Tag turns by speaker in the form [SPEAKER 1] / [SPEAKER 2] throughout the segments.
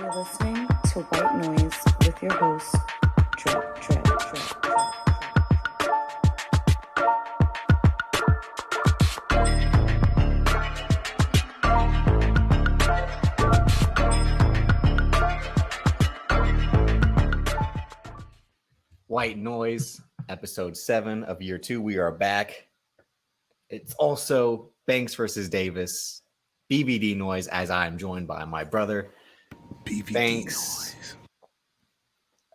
[SPEAKER 1] You're listening to White Noise with your host, Drip, Drip, Drip, Drip.
[SPEAKER 2] White Noise, episode 7 of year 2. We are back. It's also Banks versus Davis, BVD Noise, as I'm joined by my brother,
[SPEAKER 3] BVD
[SPEAKER 2] Banks.
[SPEAKER 3] Noise.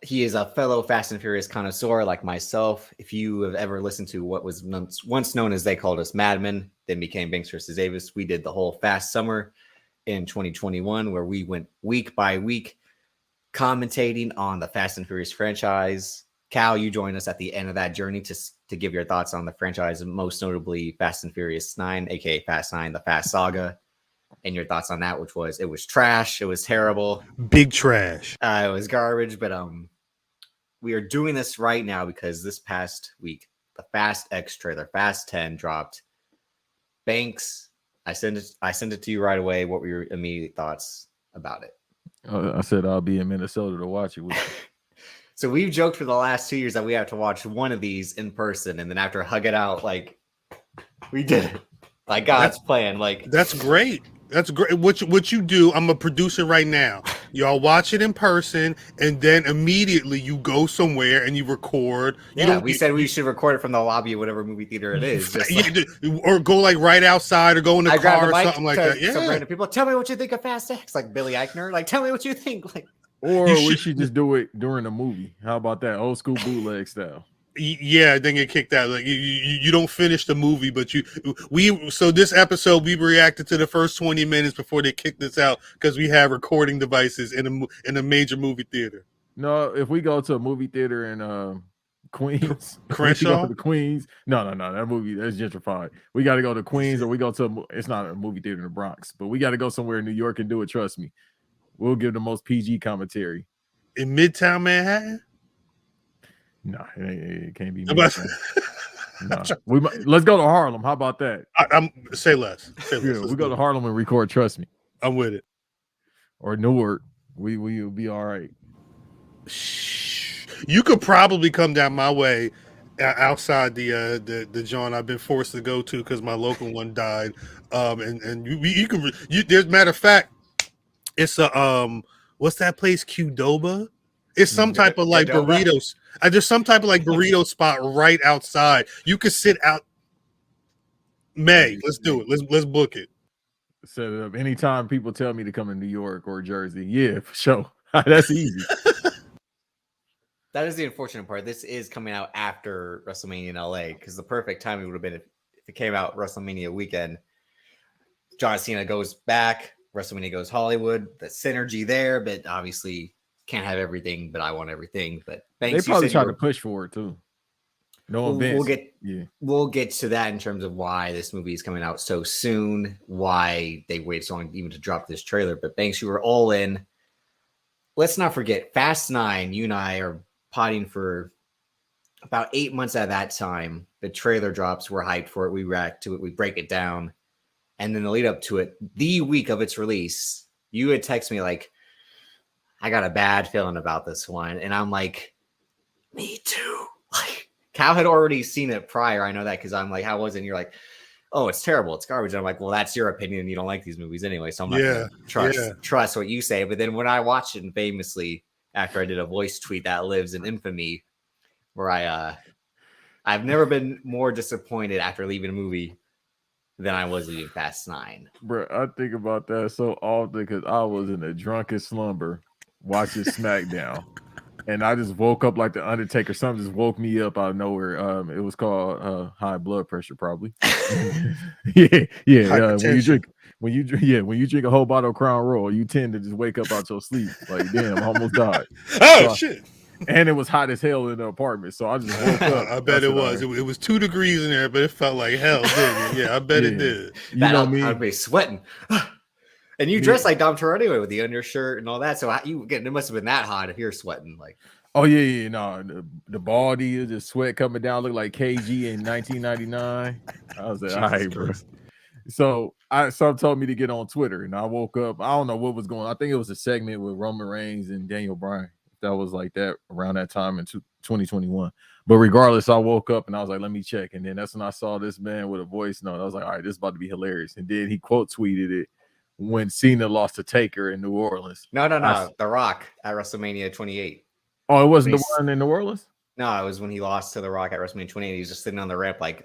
[SPEAKER 2] He is a fellow Fast and Furious connoisseur like myself. If you have ever listened to what was once known as They Called Us Madmen, then became Banks versus Davis, we did the whole Fast Summer in 2021, where we went week by week commentating on the Fast and Furious franchise. Khal, you joined us at the end of that journey to give your thoughts on the franchise, most notably Fast and Furious 9, aka Fast 9, the Fast Saga, and your thoughts on that, which was it was trash, it was terrible,
[SPEAKER 3] Big trash.
[SPEAKER 2] It was garbage. But we are doing this right now because this past week the Fast X trailer, Fast 10, dropped. Banks, I sent it to you right away. What were your immediate thoughts about it?
[SPEAKER 4] I said I'll be in Minnesota to watch it with you.
[SPEAKER 2] So we've joked for the last 2 years that we have to watch one of these in person, and then after hug it out, like we did it, like God's plan. Like
[SPEAKER 3] That's great. That's great. What you do? I'm a producer right now. Y'all watch it in person, and then immediately you go somewhere and you record.
[SPEAKER 2] We said we should record it from the lobby of whatever movie theater it is,
[SPEAKER 3] or go like right outside, or go in the car or something like that. Yeah.
[SPEAKER 2] Some random people, tell me what you think of Fast X, like Billy Eichner. Like, tell me what you think. Like,
[SPEAKER 4] Or we should just do it during the movie. How about that? Old school bootleg style.
[SPEAKER 3] Yeah, then get kicked out. Like you don't finish the movie, but so this episode we reacted to the first 20 minutes before they kicked us out because we have recording devices in a major movie theater.
[SPEAKER 4] No, if we go to a movie theater in Queens,
[SPEAKER 3] Crenshaw,
[SPEAKER 4] to Queens. No, that movie that's gentrified. We got to go to Queens, or we go to it's not a movie theater in the Bronx, but we got to go somewhere in New York and do it. Trust me, we'll give the most PG commentary
[SPEAKER 3] in Midtown Manhattan.
[SPEAKER 4] No, it can't be. Let's go to Harlem. How about that?
[SPEAKER 3] Say less.
[SPEAKER 4] Yeah, we go to Harlem and record. Trust me,
[SPEAKER 3] I'm with it.
[SPEAKER 4] Or Newark, we will be all right.
[SPEAKER 3] You could probably come down my way outside the John I've been forced to go to because my local one died. And you can. There's matter of fact, it's a what's that place? Qdoba. It's some type of like burritos. There's some type of like burrito spot right outside. You could sit out. Let's do it. Let's book it.
[SPEAKER 4] Set it up. Anytime people tell me to come to New York or Jersey, yeah, for sure. That's easy.
[SPEAKER 2] That is the unfortunate part. This is coming out after WrestleMania in LA, because the perfect timing would have been if it came out WrestleMania weekend. John Cena goes back, WrestleMania goes Hollywood. The synergy there, but obviously can't have everything, but I want everything. But Banks,
[SPEAKER 4] they probably try to push for it too. No events.
[SPEAKER 2] We'll get to that in terms of why this movie is coming out so soon, why they waited so long even to drop this trailer. But Banks, you were all in. Let's not forget Fast 9. You and I are potting for about 8 months at that time. The trailer drops. We're hyped for it. We react to it. We break it down. And then the lead up to it, the week of its release, you had texted me like, I got a bad feeling about this one. And I'm like, me too. Like, Khal had already seen it prior. I know that because I'm like, how was it? And you're like, oh, it's terrible. It's garbage. And I'm like, well, that's your opinion. You don't like these movies anyway. So I'm not going to trust what you say. But then when I watched it, and famously, after I did a voice tweet that lives in infamy, where I've never been more disappointed after leaving a movie than I was leaving Fast 9.
[SPEAKER 4] Bro, I think about that so often because I was in a drunken slumber watching SmackDown, and I just woke up like the Undertaker. Something just woke me up out of nowhere. It was called high blood pressure, probably. Yeah. When you drink a whole bottle of Crown Royal, you tend to just wake up out your sleep. Like, damn, I almost died.
[SPEAKER 3] Shit.
[SPEAKER 4] And it was hot as hell in the apartment, so I just woke up.
[SPEAKER 3] I bet it was. It was 2 degrees in there, but it felt like hell, didn't it? Yeah, I bet it did.
[SPEAKER 4] You know what I mean?
[SPEAKER 2] I'd be sweating. And you dress like Dom Toretto anyway with the undershirt and all that. So it must have been that hot if you're sweating. Like,
[SPEAKER 4] oh yeah. No, the baldy, the sweat coming down, looked like KG in 1999. I was like, all right, bro. So Some told me to get on Twitter, and I woke up. I don't know what was going on. I think it was a segment with Roman Reigns and Daniel Bryan. That was like that around that time in 2021. But regardless, I woke up and I was like, let me check. And then that's when I saw this man with a voice note. I was like, all right, this is about to be hilarious. And then he quote tweeted it when Cena lost to Taker in New Orleans.
[SPEAKER 2] No. The Rock at WrestleMania 28.
[SPEAKER 4] Oh, it wasn't the one in New Orleans?
[SPEAKER 2] No, it was when he lost to The Rock at WrestleMania 28. He was just sitting on the ramp like,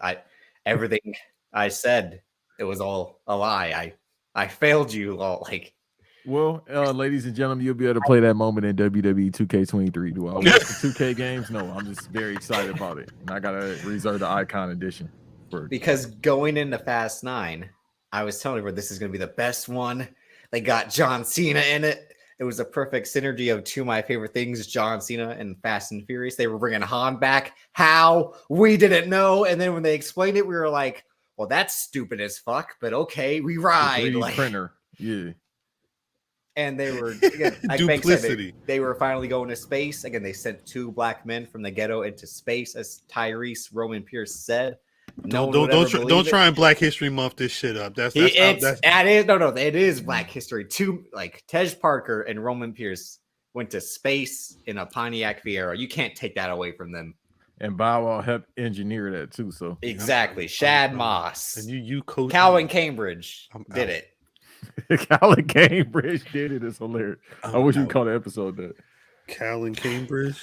[SPEAKER 2] everything I said, it was all a lie. I failed you all. Like,
[SPEAKER 4] well, ladies and gentlemen, you'll be able to play that moment in WWE 2K23. Do I watch the 2K games? No, I'm just very excited about it. And I got to reserve the Icon Edition.
[SPEAKER 2] Because going into Fast 9, I was telling everyone this is going to be the best one. They got John Cena in it. It was a perfect synergy of two of my favorite things, John Cena and Fast and Furious. They were bringing Han back. How? We didn't know. And then when they explained it, we were like, well, that's stupid as fuck, but okay, we ride.
[SPEAKER 4] Like, printer. Yeah.
[SPEAKER 2] And they were, again,
[SPEAKER 3] duplicity.
[SPEAKER 2] They were finally going to space. Again, they sent two black men from the ghetto into space, as Tyrese Roman Pierce said.
[SPEAKER 3] Don't try and Black History Month this shit up.
[SPEAKER 2] It is Black History. Two, like Tej Parker and Roman Pierce went to space in a Pontiac Fiero. You can't take that away from them.
[SPEAKER 4] And Bow Wow helped engineer that too. So
[SPEAKER 2] exactly, Shad Moss
[SPEAKER 3] and you coach
[SPEAKER 2] Calvin Cambridge did it.
[SPEAKER 4] Calvin Cambridge did it. It's hilarious. I wish we'd call the episode that.
[SPEAKER 3] Calvin Cambridge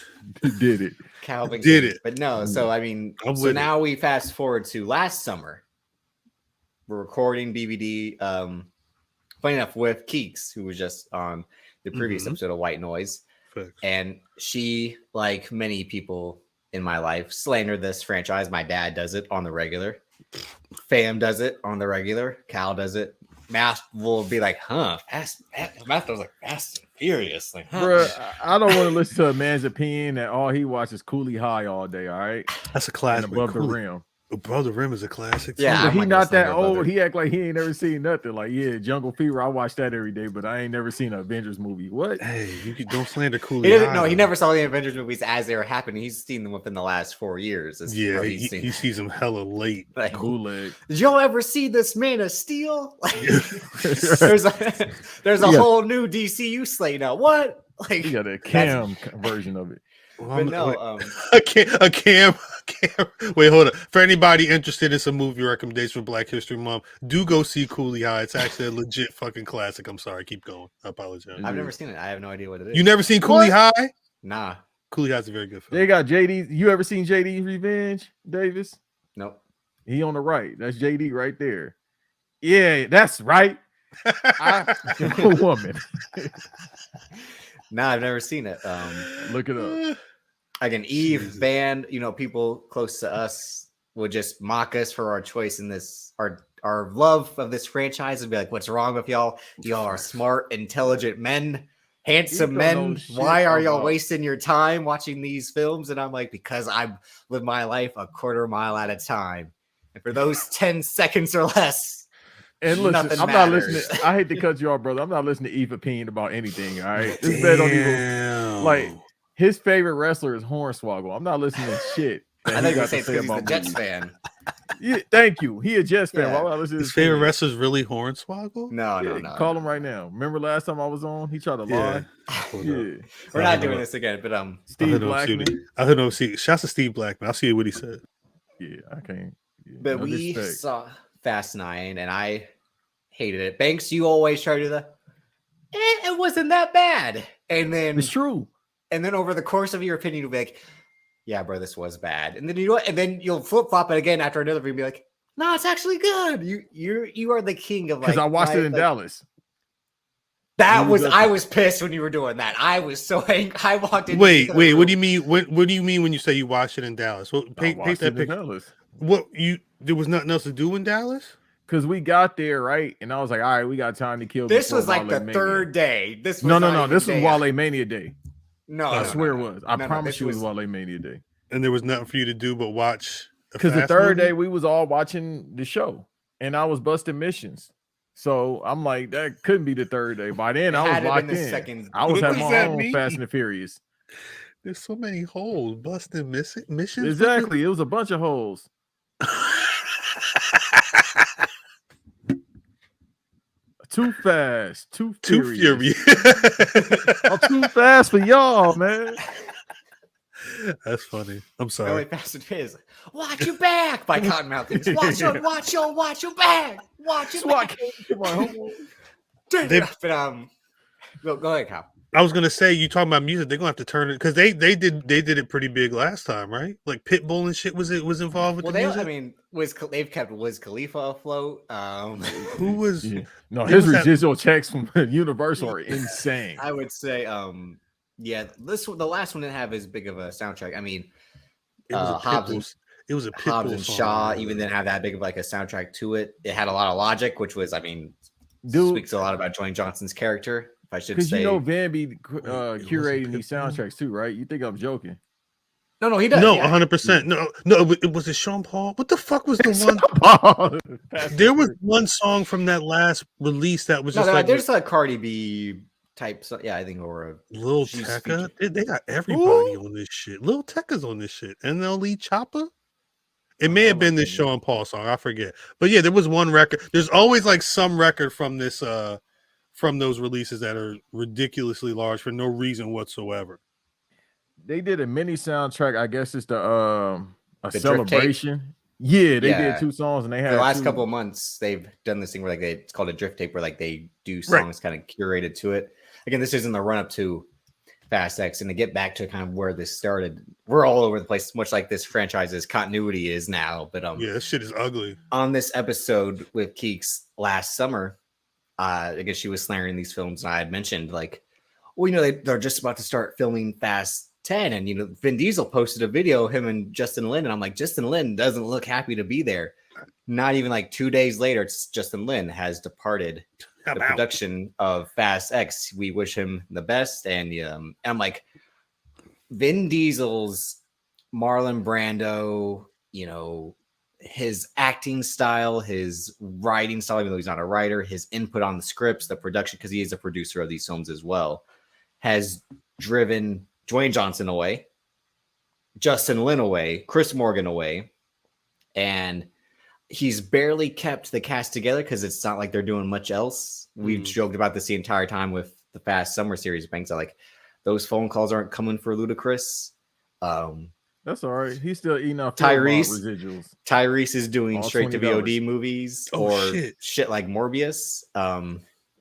[SPEAKER 4] did it.
[SPEAKER 2] Calvin
[SPEAKER 3] did
[SPEAKER 2] Cambridge.
[SPEAKER 3] it.
[SPEAKER 2] But no, so I mean, now we fast forward to last summer. We're recording BVD, funny enough, with Keeks, who was just on the previous episode of White Noise.
[SPEAKER 3] Facts.
[SPEAKER 2] And she, like many people in my life, slandered this franchise. My dad does it on the regular. Fam does it on the regular. Cal does it. Math will be like, Math was like Fast and Furious. Like,
[SPEAKER 4] Bruh, I don't want to listen to a man's opinion that all he watches Coolie High all day, all right?
[SPEAKER 3] That's a classic.
[SPEAKER 4] Above the Rim.
[SPEAKER 3] Above the Rim is a classic.
[SPEAKER 2] Yeah,
[SPEAKER 4] but he not that old. He act like he ain't never seen nothing. Like, yeah, Jungle Fever, I watch that every day, but I ain't never seen an Avengers movie. What?
[SPEAKER 3] Hey, don't slander Coolie High.
[SPEAKER 2] No, he never saw the Avengers movies as they were happening. He's seen them within the last 4 years.
[SPEAKER 3] Yeah, he sees them hella late.
[SPEAKER 2] Like,
[SPEAKER 4] bootleg.
[SPEAKER 2] Did y'all ever see this Man of Steel? Like, there's a whole new DCU slate now. What? Like,
[SPEAKER 4] you got a Cam version of it.
[SPEAKER 2] But no,
[SPEAKER 3] a cam. Wait, hold up. For anybody interested in some movie recommendation for Black History Month, do go see Coolie High. It's actually a legit fucking classic. I'm sorry, keep going. I apologize.
[SPEAKER 2] I've never seen it. I have no idea what it is.
[SPEAKER 3] You never seen Coolie High?
[SPEAKER 2] Nah.
[SPEAKER 3] Coolie High's a very good film.
[SPEAKER 4] They got JD. You ever seen JD Revenge, Davis?
[SPEAKER 2] Nope.
[SPEAKER 4] He on the right. That's JD right there. Yeah, that's right. A woman.
[SPEAKER 2] No, I've never seen it.
[SPEAKER 4] Look it up.
[SPEAKER 2] Again, Eve, Van, people close to us would just mock us for our choice in this, our love of this franchise, and be like, "What's wrong with y'all? Y'all are smart, intelligent men, handsome men. Why are y'all wasting your time watching these films?" And I'm like, because I live my life a quarter mile at a time, and for those 10 seconds or less.
[SPEAKER 4] And listen, I'm not listening. I hate to cut you off, brother. I'm not listening to Eve's opinion about anything. All right, this man don't even like his favorite wrestler is Hornswoggle. I'm not listening to shit.
[SPEAKER 2] I think you say it's because he's a Jets fan.
[SPEAKER 4] Yeah, thank you. He a Jets fan. Why would I listen to
[SPEAKER 3] his favorite wrestler is really Hornswoggle?
[SPEAKER 2] No.
[SPEAKER 4] Call him right now. Remember last time I was on? He tried to lie.
[SPEAKER 2] Yeah. We're not doing this again, but
[SPEAKER 4] Steve Blackman.
[SPEAKER 3] I don't know. See, shouts to Steve Blackman. I'll see what he said.
[SPEAKER 4] Yeah, I can't. Yeah,
[SPEAKER 2] but we saw Fast 9, and I hated it. Banks, you always try to do it wasn't that bad. And then
[SPEAKER 4] it's true.
[SPEAKER 2] And then over the course of your opinion, you'll be like, yeah, bro, this was bad. And then you'll flip flop it again after another review and be like, no, it's actually good. You are the king of, like,
[SPEAKER 4] because I watched it in Dallas.
[SPEAKER 2] I was pissed when you were doing that. I was so angry. I walked in.
[SPEAKER 3] Wait. What do you mean? What do you mean when you say you watched it in Dallas? Well, paint that picture.
[SPEAKER 4] Dallas.
[SPEAKER 3] There was nothing else to do in Dallas?
[SPEAKER 4] Because we got there, right? And I was like, all right, we got time to kill.
[SPEAKER 2] This was like the third day. This was
[SPEAKER 4] no. This was Wale Mania Day.
[SPEAKER 2] No,
[SPEAKER 4] I swear it was. I promise you it was Wale Mania Day.
[SPEAKER 3] And there was nothing for you to do but watch.
[SPEAKER 4] Because the third day we was all watching the show, and I was busting missions. So I'm like, that couldn't be the third day. By then, I was locked in. I was at my own Fast and the Furious.
[SPEAKER 3] There's so many holes. Busting missions.
[SPEAKER 4] Exactly. It was a bunch of holes. Too fast, too
[SPEAKER 3] Too
[SPEAKER 4] furious.
[SPEAKER 3] furious.
[SPEAKER 4] I'm too fast for y'all, man.
[SPEAKER 3] That's funny. I'm
[SPEAKER 2] Really
[SPEAKER 3] sorry.
[SPEAKER 2] Fast and Furious. Watch your back by Cottonmouth. It's watch your back. Watch your
[SPEAKER 4] SWAT
[SPEAKER 2] back.
[SPEAKER 4] came to my home.
[SPEAKER 3] They-
[SPEAKER 2] But, go ahead, Kyle.
[SPEAKER 3] I was gonna say, you talking about music, they're gonna have to turn it because they did it pretty big last time, right? Like Pitbull and shit was involved with
[SPEAKER 2] Well,
[SPEAKER 3] the music.
[SPEAKER 2] I mean, they've kept Wiz Khalifa afloat.
[SPEAKER 3] Who was?
[SPEAKER 4] Yeah. No,
[SPEAKER 3] There
[SPEAKER 4] his
[SPEAKER 3] was that-
[SPEAKER 4] residual checks from Universal are insane.
[SPEAKER 2] I would say, yeah, the last one didn't have as big of a soundtrack. I mean,
[SPEAKER 3] It was a
[SPEAKER 2] Hobbs
[SPEAKER 3] Pitbull.
[SPEAKER 2] and,
[SPEAKER 3] It was a
[SPEAKER 2] Hobbs
[SPEAKER 3] Pitbull
[SPEAKER 2] and
[SPEAKER 3] song.
[SPEAKER 2] Shaw even didn't have that big of like a soundtrack to it. It had a lot of logic, which was, I mean,
[SPEAKER 4] Dude,
[SPEAKER 2] speaks a lot about Dwayne Johnson's character. If I should
[SPEAKER 4] because
[SPEAKER 2] say,
[SPEAKER 4] you know Van be
[SPEAKER 3] wasn't
[SPEAKER 4] curating these
[SPEAKER 3] Pitbull?
[SPEAKER 4] soundtracks too, right? You think I'm joking?
[SPEAKER 2] no, he does.
[SPEAKER 3] No,
[SPEAKER 2] yeah.
[SPEAKER 3] 100%. No, it was it Sean Paul. What the fuck was the one? There was one song from that last release that was just like
[SPEAKER 2] there's a Cardi B type. Yeah, I think or
[SPEAKER 3] Lil
[SPEAKER 2] she's
[SPEAKER 3] Tecca.
[SPEAKER 2] featured.
[SPEAKER 3] They got everybody on this shit. Lil Tecca's on this shit. NLE Choppa. It may have been this Sean Paul song. I forget. But yeah, there was one record. There's always like some record from this from those releases that are ridiculously large for no reason whatsoever.
[SPEAKER 4] They did a mini soundtrack. I guess it's a
[SPEAKER 2] The
[SPEAKER 4] celebration. Yeah, they
[SPEAKER 2] Yeah.
[SPEAKER 4] did 2 songs, and they
[SPEAKER 2] For
[SPEAKER 4] had
[SPEAKER 2] the last
[SPEAKER 4] 2
[SPEAKER 2] couple of months, they've done this thing where it's called a drift tape, where like they do songs kind of curated to it. Again, this isn't the run up to Fast X, and to get back to kind of where this started, we're all over the place, much like this franchise's continuity is now. But
[SPEAKER 3] Yeah, this shit is ugly.
[SPEAKER 2] on this episode with Keeks last summer, I guess she was slandering these films, and I had mentioned like, well, you know, they're just about to start filming Fast 10, and you know, Vin Diesel posted a video of him and Justin Lin, and I'm like, Justin Lin doesn't look happy to be there. Not even like 2 days later, it's Justin Lin has departed the production of Fast X. We wish him the best, and I'm like, Vin Diesel's Marlon Brando, you know, his acting style, his writing style, even though he's not a writer, his input on the scripts, the production, because he is a producer of these films as well, has driven Dwayne Johnson away, Justin Lin away, Chris Morgan away, and he's barely kept the cast together because it's not like they're doing much else. We've joked about this the entire time with the Fast Summer Series. Banks are like, those phone calls aren't coming for Ludacris.
[SPEAKER 4] That's all right. He's still eating off
[SPEAKER 2] Tyrese
[SPEAKER 4] residuals.
[SPEAKER 2] Tyrese is doing
[SPEAKER 4] All
[SPEAKER 2] straight to
[SPEAKER 4] $20.
[SPEAKER 2] VOD movies
[SPEAKER 3] Oh,
[SPEAKER 2] or shit like Morbius.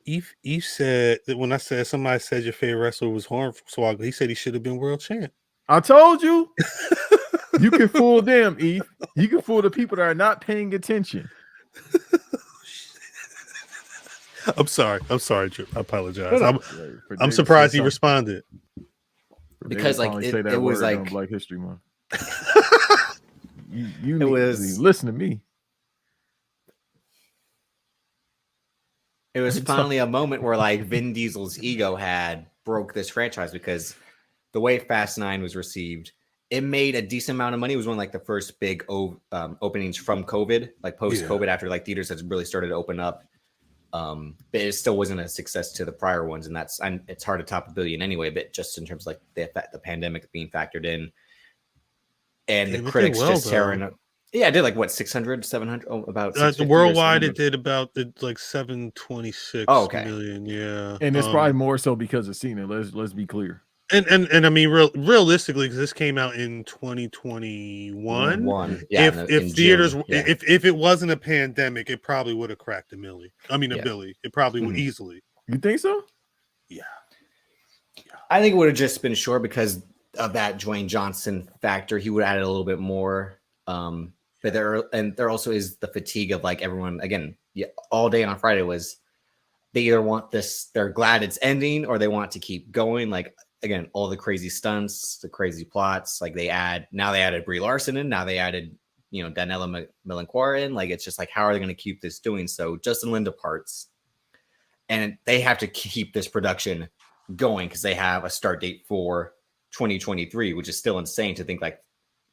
[SPEAKER 3] Eve said that when I said somebody said your favorite wrestler was Hornswoggle, he said he should have been world champ.
[SPEAKER 4] I told you. You can fool them, Eve. You can fool the people that are not paying attention.
[SPEAKER 3] I'm sorry, Trip. I apologize.
[SPEAKER 2] No.
[SPEAKER 3] I'm surprised he responded.
[SPEAKER 2] Because, like, it was like
[SPEAKER 4] Black History Month. you
[SPEAKER 2] it was
[SPEAKER 4] listen to me.
[SPEAKER 2] It was finally a moment where like Vin Diesel's ego had broke this franchise, because the way Fast 9 was received, it made a decent amount of money. It was one of like the first big openings from COVID, like post-COVID, after like theaters had really started to open up. But it still wasn't a success to the prior ones, and it's hard to top $1 billion anyway. But just in terms of like the pandemic being factored in, and the critics just tearing up. Yeah, it did like what 600, 700, about
[SPEAKER 3] worldwide. It did about like 726 million. Yeah,
[SPEAKER 4] and it's probably more so because of Cena. Let's be clear.
[SPEAKER 3] And I mean, realistically, because this came out in 2021. If theaters, if it wasn't a pandemic, it probably would have cracked $1 million. I mean, $1 billion. It probably would easily.
[SPEAKER 4] You think so?
[SPEAKER 3] Yeah.
[SPEAKER 2] I think it would have just been short because of that Dwayne Johnson factor. He would have added a little bit more. But there also is the fatigue of like everyone again. All day on Friday was they either want this, they're glad it's ending, or they want to keep going. Like again, all the crazy stunts, the crazy plots. Like they added Brie Larson in. Now they added Daniela Melancour in. Like it's just like, how are they going to keep this doing? So Justin Lin departs, and they have to keep this production going because they have a start date for 2023, which is still insane to think like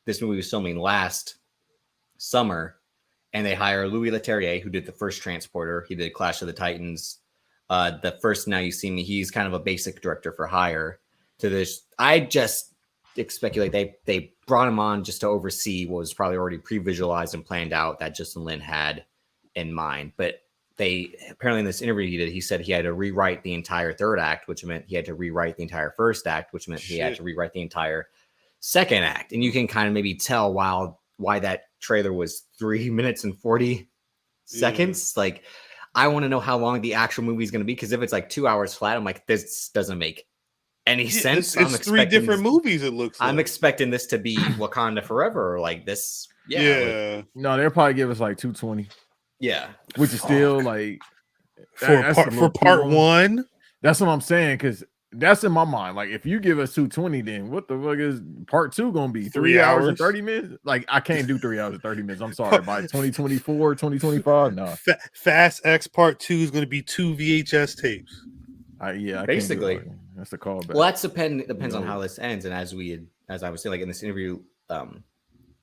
[SPEAKER 2] this movie was filming last summer, and they hire Louis Leterrier, who did the first Transporter. He did Clash of the Titans. The first Now You See Me, he's kind of a basic director for hire to this. I just speculate they brought him on just to oversee what was probably already pre-visualized and planned out that Justin Lin had in mind. But they apparently in this interview he did, he said he had to rewrite the entire third act, which meant he had to rewrite the entire first act, which meant he had to rewrite the entire second act. And you can kind of maybe tell why that trailer was 3 minutes and 40 seconds. Like, I want to know how long the actual movie is going to be, because if it's like 2 hours flat, I'm like, this doesn't make any sense.
[SPEAKER 3] It's 3 different movies, it looks like.
[SPEAKER 2] I'm expecting this to be Wakanda Forever, or like this.
[SPEAKER 3] Yeah.
[SPEAKER 4] No, they'll probably give us like 220.
[SPEAKER 2] Yeah.
[SPEAKER 4] Which is still like
[SPEAKER 3] for part one.
[SPEAKER 4] That's what I'm saying, because that's in my mind. Like, if you give us 220, then what the fuck is part 2 gonna be? 3 hours and 30 minutes? Like, I can't do 3 hours and 30 minutes. I'm sorry. By 2024, 2025, no.
[SPEAKER 3] Fast X part 2 is going to be 2 VHS tapes.
[SPEAKER 4] I
[SPEAKER 2] basically
[SPEAKER 4] can't do it. That's a callback.
[SPEAKER 2] Well, depends on how this ends. And as I was saying, like in this interview,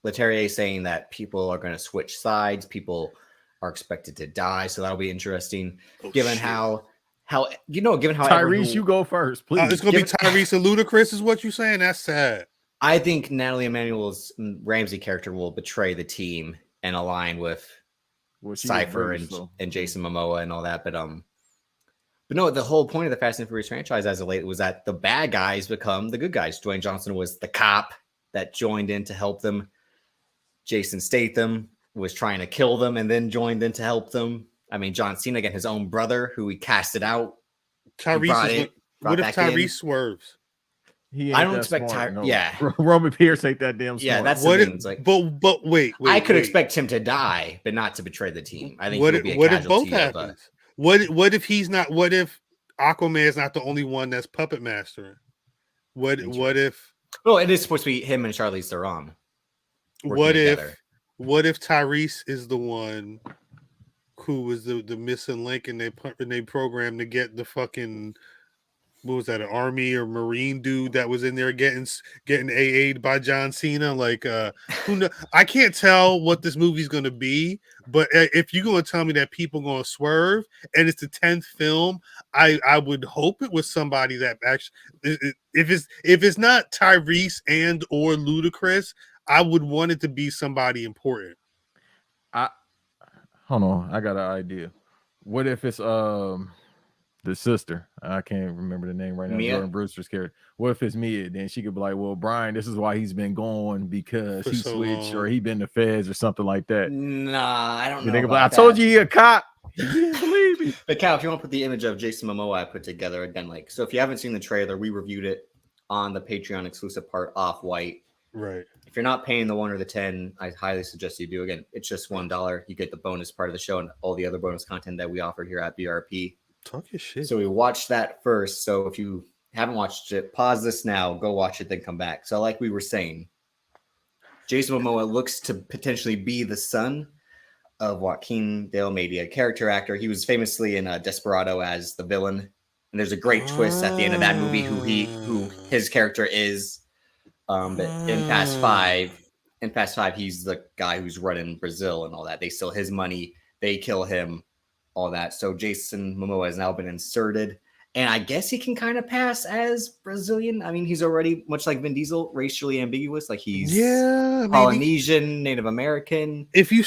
[SPEAKER 2] Leterrier saying that people are going to switch sides. People are expected to die, so that'll be interesting. Given how
[SPEAKER 4] Tyrese, you go first, please.
[SPEAKER 3] It's going to be Tyrese and Ludacris, is what you're saying? That's sad.
[SPEAKER 2] I think Natalie Emanuel's Ramsey character will betray the team and align with Cypher and Jason Momoa and all that. But no, the whole point of the Fast and Furious franchise as of late was that the bad guys become the good guys. Dwayne Johnson was the cop that joined in to help them. Jason Statham was trying to kill them and then joined in to help them. I mean, John Cena, again, his own brother, who he casted out.
[SPEAKER 3] What if Tyrese swerves?
[SPEAKER 2] I don't expect Tyrese. No. Yeah,
[SPEAKER 4] Roman Pierce ain't that damn smart.
[SPEAKER 2] Yeah, that's the thing. Like,
[SPEAKER 3] but wait.
[SPEAKER 2] I could expect him to die, but not to betray the team. I think
[SPEAKER 3] what
[SPEAKER 2] if
[SPEAKER 3] both happens? What if he's not? What if Aquaman is not the only one that's puppet mastering? What if?
[SPEAKER 2] Oh, it is supposed to be him and Charlize Theron.
[SPEAKER 3] What if Tyrese is the one who was the missing link in their program to get the fucking, what was that, an army or marine dude that was in there getting AA'd by John Cena? Like, who know? I can't tell what this movie's going to be, but if you're going to tell me that people going to swerve and it's the 10th film, I would hope it was somebody that actually, if it's not Tyrese and or Ludacris, I would want it to be somebody important.
[SPEAKER 4] Hold on, I got an idea. What if it's the sister? I can't remember the name right now.
[SPEAKER 2] Mia?
[SPEAKER 4] Jordan Brewster's character. What if it's Mia? Then she could be like, "Well, Brian, this is why he's been going because he switched or he been to feds or something like that."
[SPEAKER 2] Nah, I don't know.
[SPEAKER 4] I told you he a cop. He didn't believe me.
[SPEAKER 2] But Cal, if you want to put the image of Jason Momoa I put together again, like, so if you haven't seen the trailer, we reviewed it on the Patreon exclusive part Off-White.
[SPEAKER 3] Right.
[SPEAKER 2] If you're not paying the 1 or the 10, I highly suggest you do. Again, it's just $1. You get the bonus part of the show and all the other bonus content that we offered here at BRP.
[SPEAKER 3] Talk your shit.
[SPEAKER 2] So we watched that first. So if you haven't watched it, pause this now, go watch it, then come back. So like we were saying, Jason Momoa looks to potentially be the son of Joaquin de Almeida, a character actor. He was famously in Desperado as the villain. And there's a great twist at the end of that movie who his character is. But in Fast Five, he's the guy who's running Brazil and all that. They steal his money, they kill him, all that. So Jason Momoa has now been inserted, and I guess he can kind of pass as Brazilian. I mean, he's already, much like Vin Diesel, racially ambiguous. Like he's Polynesian, Native American.
[SPEAKER 3] If you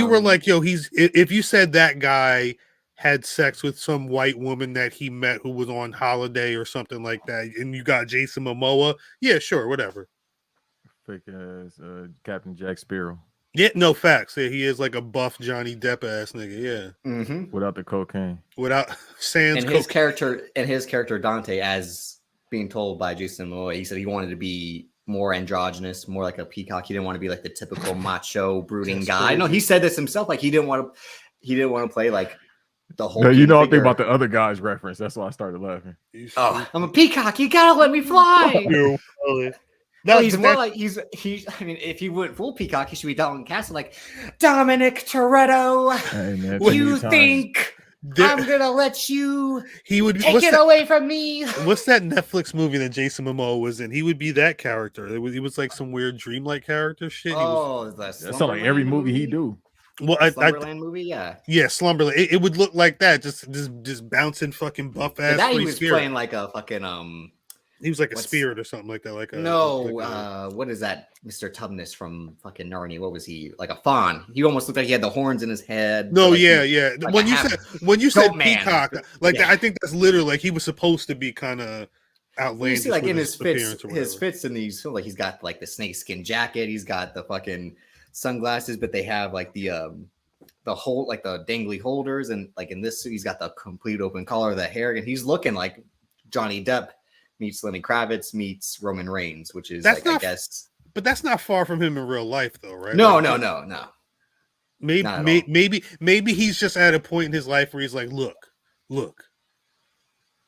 [SPEAKER 3] were like, yo, if you said that guy had sex with some white woman that he met who was on holiday or something like that, and you got Jason Momoa, yeah, sure, whatever.
[SPEAKER 4] Fake ass Captain Jack Sparrow.
[SPEAKER 3] Yeah, no facts. Yeah, he is like a buff Johnny Depp ass nigga. Yeah,
[SPEAKER 4] without the cocaine,
[SPEAKER 3] without sans.
[SPEAKER 2] And his character Dante, as being told by Jason Momoa, he said he wanted to be more androgynous, more like a peacock. He didn't want to be like the typical macho brooding guy. No, he said this himself. Like he didn't want to play like the whole.
[SPEAKER 4] No, you know, I'm thinking about the other guy's reference. That's why I started laughing.
[SPEAKER 2] Oh, I'm a peacock. You gotta let me fly. No, he's more like he's. I mean, if he went full peacock, he should be Dalton Castle, like Dominic Toretto. Hey, man, you think I'm gonna let you? He would take it away from me.
[SPEAKER 3] What's that Netflix movie that Jason Momoa was in? He would be that character. He was like some weird dreamlike character shit.
[SPEAKER 4] That sounds like every movie he do.
[SPEAKER 2] Well, Slumberland movie, yeah,
[SPEAKER 3] Slumberland. It would look like that, just bouncing fucking buff ass.
[SPEAKER 2] That he was playing like a fucking
[SPEAKER 3] He was like a
[SPEAKER 2] What's-
[SPEAKER 3] spirit or something like that. Like
[SPEAKER 2] what is that, Mr. Tubness from fucking Narnia? What was he? Like a fawn. He almost looked like he had the horns in his head.
[SPEAKER 3] no,
[SPEAKER 2] like
[SPEAKER 3] yeah,
[SPEAKER 2] he-
[SPEAKER 3] yeah.
[SPEAKER 2] like
[SPEAKER 3] when
[SPEAKER 2] a
[SPEAKER 3] you
[SPEAKER 2] half
[SPEAKER 3] said
[SPEAKER 2] goat man.
[SPEAKER 3] peacock, like
[SPEAKER 2] Yeah.
[SPEAKER 3] I think that's literally like he was supposed to be kind of
[SPEAKER 2] You
[SPEAKER 3] outlandish.
[SPEAKER 2] see, like
[SPEAKER 3] with
[SPEAKER 2] in his fits,
[SPEAKER 3] appearance or
[SPEAKER 2] his
[SPEAKER 3] whatever.
[SPEAKER 2] fits in these, like he's got like the snakeskin jacket, he's got the fucking sunglasses, but they have like the whole like the dangly holders, and like in this suit, he's got the complete open collar, the hair, and he's looking like Johnny Depp meets Lenny Kravitz meets Roman Reigns, which is
[SPEAKER 3] That's
[SPEAKER 2] like
[SPEAKER 3] not-
[SPEAKER 2] I guess
[SPEAKER 3] But that's not far from him in real life, though, right?
[SPEAKER 2] no.
[SPEAKER 3] Maybe
[SPEAKER 2] Not at all.
[SPEAKER 3] maybe he's just at a point in his life where he's like, look.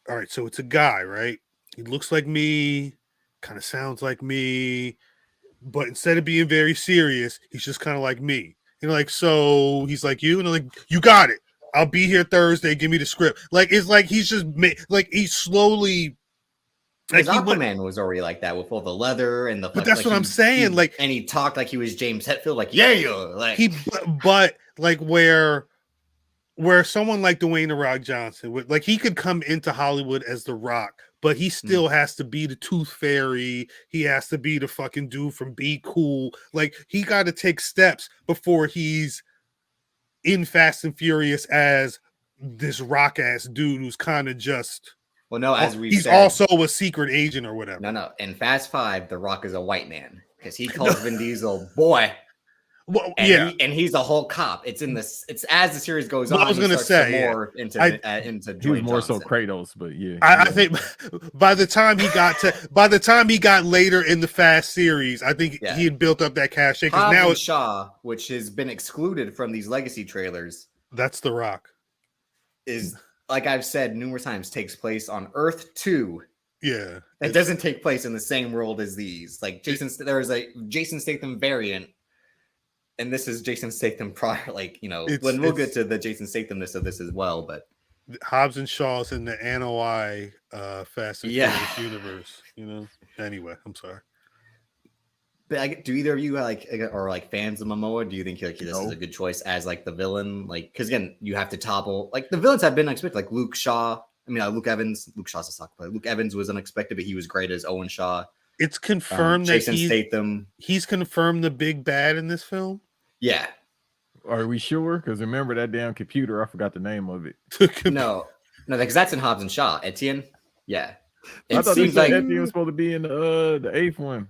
[SPEAKER 3] All right, so it's a guy, right? He looks like me, kind of sounds like me, but instead of being very serious, he's just kind of like me. Like, so he's like you, and I'm like, you got it. I'll be here Thursday. Give me the script. Like, it's like he's just like he's slowly.
[SPEAKER 2] Because
[SPEAKER 3] Like he went,
[SPEAKER 2] Aquaman was already like that with all the leather and the.
[SPEAKER 3] But that's
[SPEAKER 2] like
[SPEAKER 3] what I'm saying, like-
[SPEAKER 2] and he talked like he was James Hetfield, like like
[SPEAKER 3] but like where someone like Dwayne The Rock Johnson would, like, he could come into Hollywood as The Rock, but he still has to be the Tooth Fairy. He has to be the fucking dude from Be Cool. Like, he got to take steps before he's in Fast and Furious as this rock ass dude who's kind of just.
[SPEAKER 2] Well, no, as we
[SPEAKER 3] he's
[SPEAKER 2] said,
[SPEAKER 3] also a secret agent or whatever.
[SPEAKER 2] No. In Fast 5, The Rock is a white man because he calls Vin Diesel boy.
[SPEAKER 3] Well,
[SPEAKER 2] And
[SPEAKER 3] yeah,
[SPEAKER 2] and he's a whole cop. It's in this. It's as the series goes
[SPEAKER 3] Well,
[SPEAKER 2] on.
[SPEAKER 3] I was
[SPEAKER 2] he
[SPEAKER 3] gonna
[SPEAKER 2] starts
[SPEAKER 3] say,
[SPEAKER 2] to
[SPEAKER 3] yeah.
[SPEAKER 2] more into
[SPEAKER 4] He was
[SPEAKER 2] Dwayne
[SPEAKER 4] more so
[SPEAKER 2] Johnson.
[SPEAKER 4] Kratos, but yeah.
[SPEAKER 3] I think by the time he got later in the Fast series, I think
[SPEAKER 2] Yeah.
[SPEAKER 3] he had built up that cachet. Because
[SPEAKER 2] Hobbs
[SPEAKER 3] now
[SPEAKER 2] and
[SPEAKER 3] it's,
[SPEAKER 2] Shaw, which has been excluded from these legacy trailers,
[SPEAKER 3] that's The Rock.
[SPEAKER 2] is like I've said numerous times, takes place on Earth 2.
[SPEAKER 3] Yeah,
[SPEAKER 2] It doesn't take place in the same world as these. Like there is a Jason Statham variant, and this is Jason Statham prior. Like, when we'll get to the Jason Stathamness of this as well, but
[SPEAKER 3] Hobbs and Shaw's in the NOI Fast and
[SPEAKER 2] Yeah.
[SPEAKER 3] Furious universe. Anyway, I'm sorry.
[SPEAKER 2] But do either of you are fans of Momoa? Do you think this
[SPEAKER 4] No.
[SPEAKER 2] is a good choice as like the villain? Like, because again, you have to topple like the villains have been unexpected. Like Luke Shaw. I mean, Luke Evans. Luke Shaw's a soccer player. Luke Evans was unexpected, but he was great as Owen Shaw.
[SPEAKER 3] It's confirmed that
[SPEAKER 2] Jason Statham.
[SPEAKER 3] he's confirmed the big bad in this film.
[SPEAKER 2] Yeah.
[SPEAKER 4] Are we sure? Because remember that damn computer, I forgot the name of it.
[SPEAKER 2] No, because that's in Hobbs and Shaw. Etienne. Yeah.
[SPEAKER 4] I
[SPEAKER 2] It
[SPEAKER 4] thought they
[SPEAKER 2] seems
[SPEAKER 4] said
[SPEAKER 2] like
[SPEAKER 4] Etienne was supposed to be in the eighth one.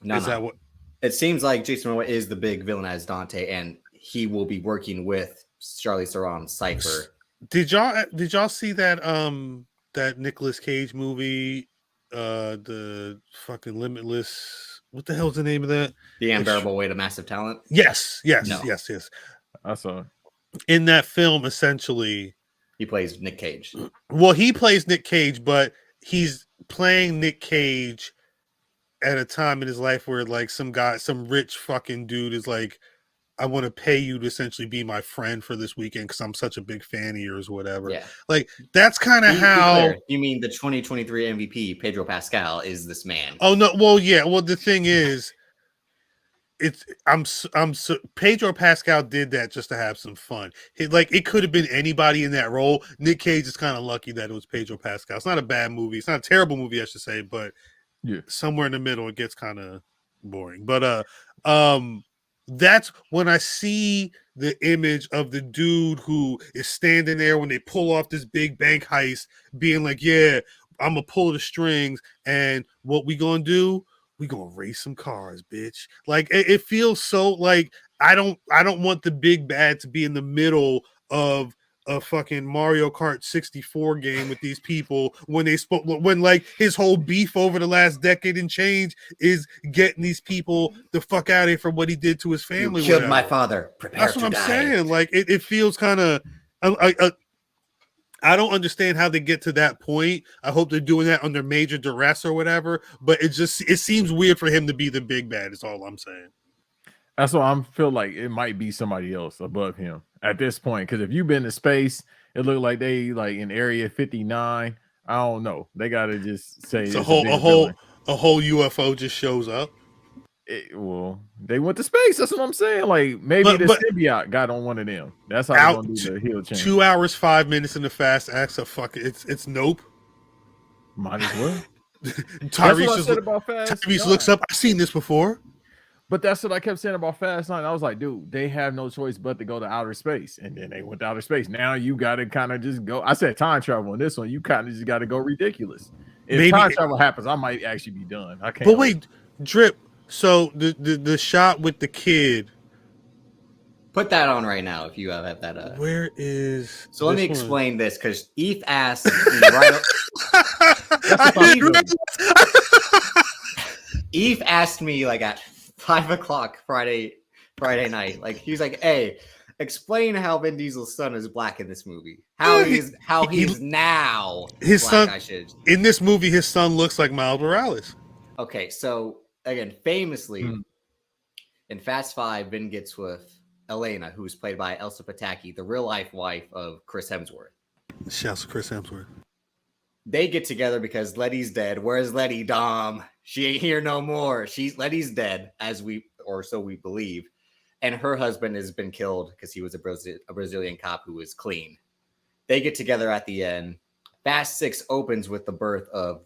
[SPEAKER 3] Is that what?
[SPEAKER 2] It seems like Jason Momoa is the big villain as Dante, and he will be working with Charlize Theron's Cypher.
[SPEAKER 3] Did y'all see that that Nicolas Cage movie, the fucking Limitless? What the hell's the name of that?
[SPEAKER 2] The Unbearable Weight of Massive Talent.
[SPEAKER 3] Yes.
[SPEAKER 2] No.
[SPEAKER 3] Yes.
[SPEAKER 4] I saw it.
[SPEAKER 3] In that film, essentially,
[SPEAKER 2] He plays Nick Cage.
[SPEAKER 3] well, he plays Nick Cage, but he's playing Nick Cage at a time in his life where like some rich fucking dude is like, I want to pay you to essentially be my friend for this weekend because I'm such a big fan of yours, whatever.
[SPEAKER 2] Yeah.
[SPEAKER 3] Like, that's kind of
[SPEAKER 2] Be
[SPEAKER 3] how.
[SPEAKER 2] clear, you mean the 2023 MVP Pedro Pascal is this man?
[SPEAKER 3] Oh no! Well, yeah. Well, the thing is, Pedro Pascal did that just to have some fun. It could have been anybody in that role. Nick Cage is kind of lucky that it was Pedro Pascal. It's not a bad movie. It's not a terrible movie, I should say, but
[SPEAKER 4] Yeah.
[SPEAKER 3] somewhere in the middle, it gets kind of boring. But that's when I see the image of the dude who is standing there when they pull off this big bank heist, being like, "Yeah, I'm gonna pull the strings, and what we gonna do? We gonna race some cars, bitch." Like it feels so like I don't want the big bad to be in the middle of a fucking Mario Kart 64 game with these people when like his whole beef over the last decade and change is getting these people the fuck out of here from what he did to his family.
[SPEAKER 2] You killed
[SPEAKER 3] whatever.
[SPEAKER 2] my father. Prepare
[SPEAKER 3] That's
[SPEAKER 2] to
[SPEAKER 3] what I'm
[SPEAKER 2] die.
[SPEAKER 3] saying. Like it feels kind of. I don't understand how they get to that point. I hope they're doing that under major duress or whatever. But it seems weird for him to be the big bad. Is all I'm saying.
[SPEAKER 4] That's why I feel like it might be somebody else above him at this point. Because if you've been to space, it looked like they like in Area 59. I don't know. They gotta just say
[SPEAKER 3] It's
[SPEAKER 4] it's
[SPEAKER 3] a whole
[SPEAKER 4] big villain.
[SPEAKER 3] UFO just shows up.
[SPEAKER 4] Well, they went to space. That's what I'm saying. Like maybe the symbiote got on one of them. That's how they're gonna do the heel change.
[SPEAKER 3] 2 hours 5 minutes in the Fast X. So fuck it. It's Nope.
[SPEAKER 4] Might as well.
[SPEAKER 3] Tyrese
[SPEAKER 4] what I
[SPEAKER 3] just
[SPEAKER 4] said about Fast
[SPEAKER 3] Tyrese
[SPEAKER 4] 9.
[SPEAKER 3] looks up. I've seen this before.
[SPEAKER 4] But that's what I kept saying about Fast 9. I was like, dude, they have no choice but to go to outer space. And then they went to outer space. Now you got to kind of just go. I said time travel on this one. You kind of just got to go ridiculous. If
[SPEAKER 3] Maybe
[SPEAKER 4] time travel happens, I might actually be done. I can't.
[SPEAKER 3] But wait, Drip. So the shot with the kid.
[SPEAKER 2] Put that on right now if you have that.
[SPEAKER 3] Where is?
[SPEAKER 2] So let me
[SPEAKER 3] this one?
[SPEAKER 2] explain this because Eve asked me right. Eve asked me like at 5 o'clock Friday night. Like he was like, "Hey, explain how Vin Diesel's son is black in this movie. How he's now
[SPEAKER 3] his
[SPEAKER 2] black,
[SPEAKER 3] son
[SPEAKER 2] I should.
[SPEAKER 3] In this movie, his son looks like Miles Morales.
[SPEAKER 2] Okay, so again, famously in Fast 5, Vin gets with Elena, who's played by Elsa Pataki, the real life wife of Chris Hemsworth.
[SPEAKER 3] Shouts to Chris Hemsworth.
[SPEAKER 2] They get together because Letty's dead. Where's Letty, Dom? She ain't here no more. Letty's dead, so we believe. And her husband has been killed because he was a Brazilian cop who was clean. They get together at the end. Fast 6 opens with the birth of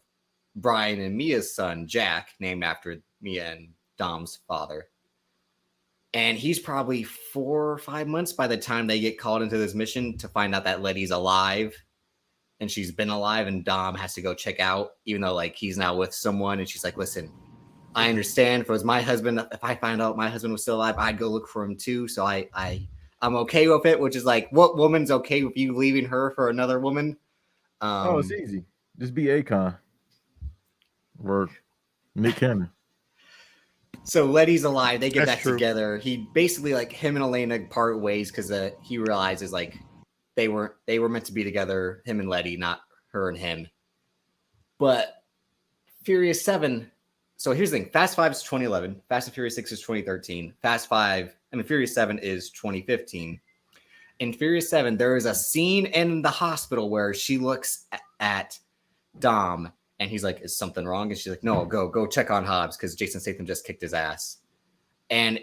[SPEAKER 2] Brian and Mia's son, Jack, named after Mia and Dom's father. And he's probably 4 or 5 months by the time they get called into this mission to find out that Letty's alive. And she's been alive, and Dom has to go check out, even though like he's now with someone. And she's like, listen, I understand. If it was my husband, if I find out my husband was still alive, I'd go look for him too. So I'm okay with it, which is like, what woman's okay with you leaving her for another woman?
[SPEAKER 4] It's easy. Just be Akon. Or Nick Cannon.
[SPEAKER 2] So Letty's alive. They get
[SPEAKER 3] That's
[SPEAKER 2] back
[SPEAKER 3] true.
[SPEAKER 2] together. He basically like him and Elena part ways because he realizes like they were meant to be together, him and Letty, not her and him. But Furious 7. So here's the thing: Fast 5 is 2011. Fast and Furious 6 is 2013. Furious 7 is 2015. In Furious 7, there is a scene in the hospital where she looks at Dom. And he's like, is something wrong? And she's like, no, go check on Hobbs because Jason Statham just kicked his ass. And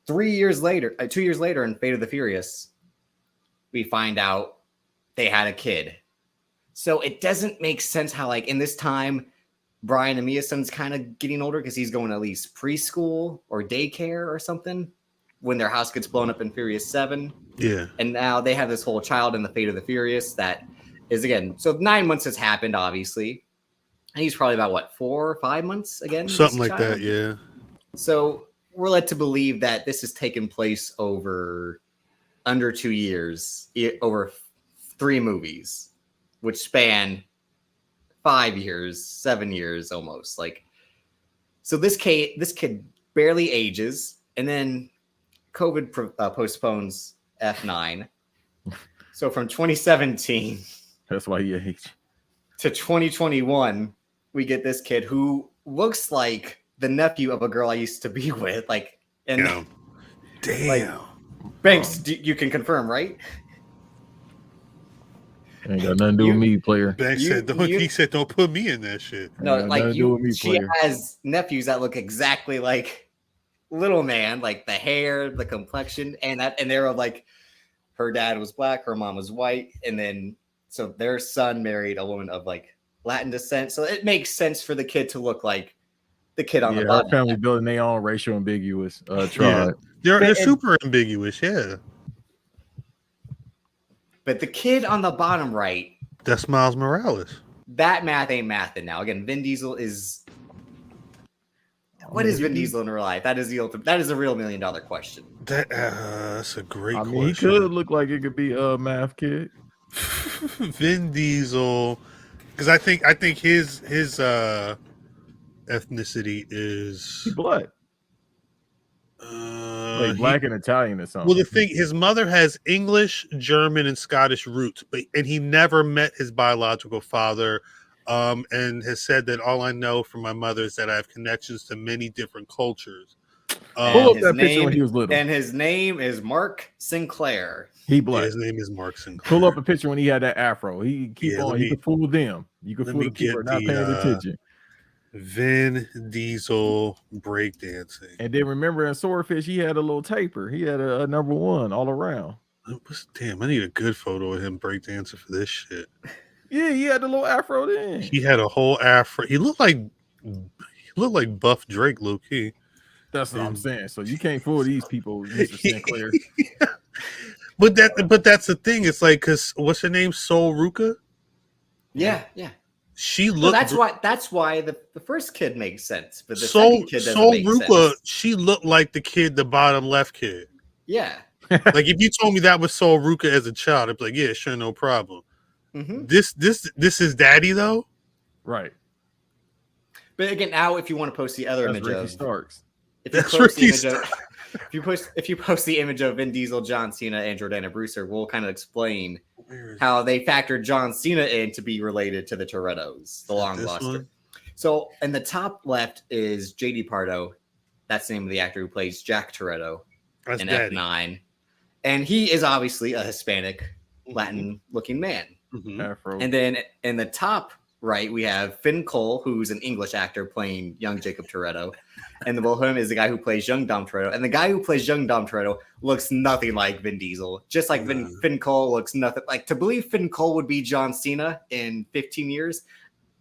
[SPEAKER 2] 2 years later, in Fate of the Furious, we find out they had a kid. So it doesn't make sense how, like, in this time, Brian and Mia's son's kind of getting older because he's going to at least preschool or daycare or something when their house gets blown up in Furious 7.
[SPEAKER 3] Yeah.
[SPEAKER 2] And now they have this whole child in the Fate of the Furious that is, again, so 9 months has happened, obviously. And he's probably about 4 or 5 months again.
[SPEAKER 3] Something like that, yeah.
[SPEAKER 2] So we're led to believe that this has taken place over under 2 years, over 3 movies, which span 5 years, 7 years almost. Like, so this kid barely ages, and then COVID postpones F9. So from 2017,
[SPEAKER 4] that's why he aged,
[SPEAKER 2] to 2021. We get this kid who looks like the nephew of a girl I used to be with. Like, and
[SPEAKER 3] damn.
[SPEAKER 2] Like, Banks, you can confirm, right?
[SPEAKER 4] Ain't got nothing to do with me, player.
[SPEAKER 3] Banks said, don't put me in that shit.
[SPEAKER 2] No, like she has nephews that look exactly like little man, like the hair, the complexion, and they're like, her dad was black, her mom was white, and then so their son married a woman of like Latin descent, so it makes sense for the kid to look like the kid on the bottom.
[SPEAKER 4] Our family building their own racial ambiguous tribe.
[SPEAKER 3] They're super ambiguous, yeah.
[SPEAKER 2] But the kid on the bottom right,
[SPEAKER 3] that's Miles Morales.
[SPEAKER 2] That math ain't mathing now. Again, Vin Diesel is. What is Vin Diesel in real life? That is the ultimate. That is a real $1 million question.
[SPEAKER 3] That's a great question.
[SPEAKER 4] He could look like it could be a math kid.
[SPEAKER 3] Vin Diesel, because I think his ethnicity is
[SPEAKER 4] black. Like black and Italian or something.
[SPEAKER 3] Well, the thing, his mother has English, German, and Scottish roots, and he never met his biological father, and has said that all I know from my mother is that I have connections to many different cultures.
[SPEAKER 4] Pull up that picture when he was little.
[SPEAKER 2] And his name is Mark Sinclair.
[SPEAKER 4] He black.
[SPEAKER 3] Yeah, his name is Mark Sinclair.
[SPEAKER 4] Pull up a picture when he had that afro. He keep on. You can fool them. You can fool the people not paying attention.
[SPEAKER 3] Vin Diesel breakdancing.
[SPEAKER 4] And then remember in Swordfish, he had a little taper. He had a #1 all around.
[SPEAKER 3] Damn, I need a good photo of him breakdancing for this shit.
[SPEAKER 4] Yeah, he had the little afro then.
[SPEAKER 3] He had a whole afro. He looked like Buff Drake, low key.
[SPEAKER 4] That's what I'm saying. So you can't fool these people, Mr. Sinclair.
[SPEAKER 3] But that's the thing. It's like, cause what's her name? Sol Ruka.
[SPEAKER 2] Yeah.
[SPEAKER 3] She
[SPEAKER 2] Well,
[SPEAKER 3] looked.
[SPEAKER 2] that's why the first kid makes sense, but the
[SPEAKER 3] Sol
[SPEAKER 2] second kid doesn't make sense.
[SPEAKER 3] She looked like the kid, the bottom left kid.
[SPEAKER 2] Yeah.
[SPEAKER 3] Like if you told me that was Sol Ruka as a child, I'd be like, yeah, sure, no problem.
[SPEAKER 2] Mm-hmm.
[SPEAKER 3] This is Daddy though,
[SPEAKER 4] Right?
[SPEAKER 2] But again, now if you want to post the other
[SPEAKER 4] That's
[SPEAKER 2] image
[SPEAKER 4] Ricky
[SPEAKER 2] of
[SPEAKER 4] Starks.
[SPEAKER 2] if you post the image of Vin Diesel, John Cena, and Jordana Brewster, we'll kind of explain how they factored John Cena in to be related to the Torettos, the long lost. So in the top left is JD Pardo. That's the name of the actor who plays Jack Toretto in
[SPEAKER 3] Daddy.
[SPEAKER 2] F9. And he is obviously a Hispanic, Latin-looking man.
[SPEAKER 3] Mm-hmm.
[SPEAKER 4] Afro.
[SPEAKER 2] And then in the top right, we have Finn Cole, who's an English actor playing young Jacob Toretto. And the below him is the guy who plays young Dom Toretto. And the guy who plays young Dom Toretto looks nothing like Vin Diesel. Just like Finn Cole looks nothing like. To believe Finn Cole would be John Cena in 15 years,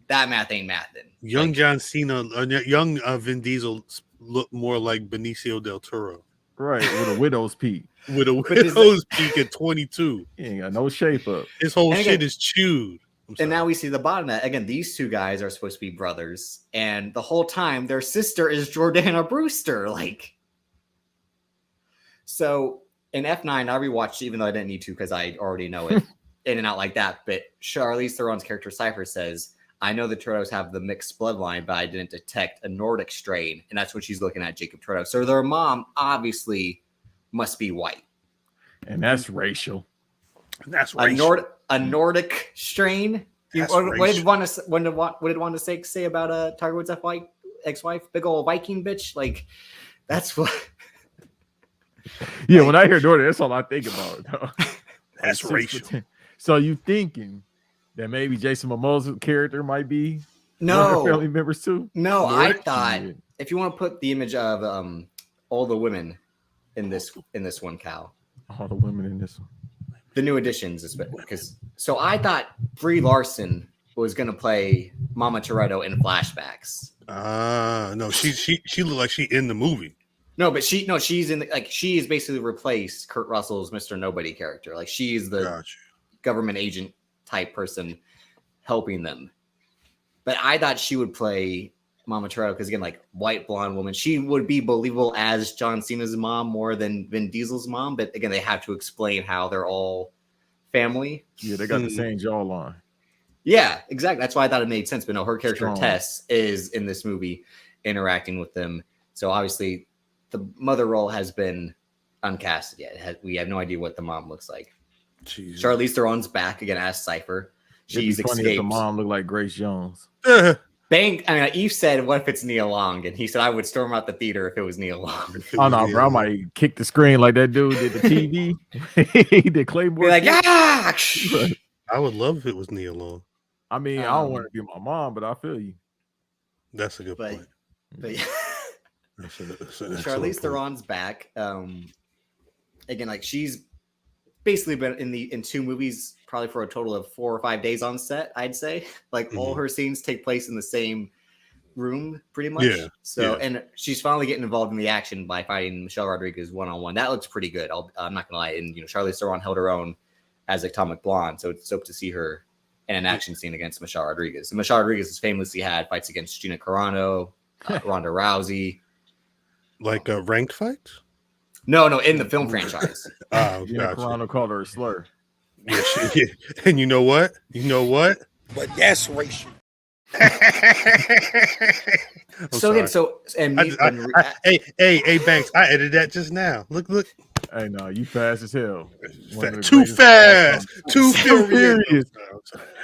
[SPEAKER 2] that math ain't mathin'.
[SPEAKER 3] Young John Cena, young Vin Diesel looked more like Benicio del Toro.
[SPEAKER 4] Right, with a widow's peak.
[SPEAKER 3] With a widow's peak at 22.
[SPEAKER 4] He ain't got no shape up.
[SPEAKER 3] His whole shit is chewed.
[SPEAKER 2] And now we see the bottom of that. Again, these two guys are supposed to be brothers. And the whole time, their sister is Jordana Brewster. Like, so in F9, I rewatched, even though I didn't need to because I already know it in and out like that. But Charlize Theron's character, Cypher, says, I know the Torettos have the mixed bloodline, but I didn't detect a Nordic strain. And that's when she's looking at Jacob Toretto. So their mom obviously must be white.
[SPEAKER 4] And that's racial.
[SPEAKER 3] That's racial.
[SPEAKER 2] A Nordic strain. What did Wanda say about Tiger Woods' ex-wife? Big old Viking bitch. Like, that's what.
[SPEAKER 4] Yeah, when I hear Nordic, that's all I think about.
[SPEAKER 3] That's racial.
[SPEAKER 4] So you thinking that maybe Jason Momoa's character might be
[SPEAKER 2] no
[SPEAKER 4] family members too?
[SPEAKER 2] No,
[SPEAKER 4] Nordic?
[SPEAKER 2] I thought if you want to put the image of all the women in this one, khal.
[SPEAKER 4] All the women in this one.
[SPEAKER 2] The new additions, because so I thought Brie Larson was going to play Mama Toretto in flashbacks.
[SPEAKER 3] No, she looked like she in the movie.
[SPEAKER 2] No, but she's in she is basically replaced Kurt Russell's Mr. Nobody character. Like she's the government agent type person helping them. But I thought she would play Mama Toretto because again, like white blonde woman, she would be believable as John Cena's mom more than Vin Diesel's mom. But again, they have to explain how they're all family.
[SPEAKER 4] Yeah, they got the same jawline.
[SPEAKER 2] Yeah, exactly. That's why I thought it made sense. But no, her character Tess is in this movie interacting with them. So obviously, the mother role has been uncasted yet. We have no idea what the mom looks like.
[SPEAKER 3] Jesus.
[SPEAKER 2] Charlize Theron's back again as Cypher. She's escaped.
[SPEAKER 4] The mom looked like Grace Jones.
[SPEAKER 2] Bang! I mean, Eve said, "What if it's Nia Long?" And he said, "I would storm out the theater if it was Nia Long."
[SPEAKER 4] Oh no, bro! I might kick the screen like that dude did the TV. He did Claymore.
[SPEAKER 2] Be like, yeah!
[SPEAKER 3] I would love if it was Nia Long.
[SPEAKER 4] I mean, I don't want to be my mom, but I feel you.
[SPEAKER 3] That's a good point.
[SPEAKER 2] But Charlize Theron's back. Again, like she's basically been in two movies probably for a total of 4 or 5 days on set, I'd say. Like all her scenes take place in the same room pretty much. Yeah. So and she's finally getting involved in the action by fighting Michelle Rodriguez one-on-one. That looks pretty good. I'm not gonna lie. And Charlize Theron held her own as Atomic Blonde. So it's dope to see her in an action scene against Michelle Rodriguez. And Michelle Rodriguez has famously had fights against Gina Carano, Ronda Rousey.
[SPEAKER 3] Like ranked fights?
[SPEAKER 2] No, in the film franchise.
[SPEAKER 4] Gina Carano called her a slur.
[SPEAKER 3] Yeah. And you know what?
[SPEAKER 5] But that's racial.
[SPEAKER 3] Hey, Banks, I edited that just now. Look.
[SPEAKER 4] Hey, no, you fast as hell.
[SPEAKER 3] Too fast. Too furious.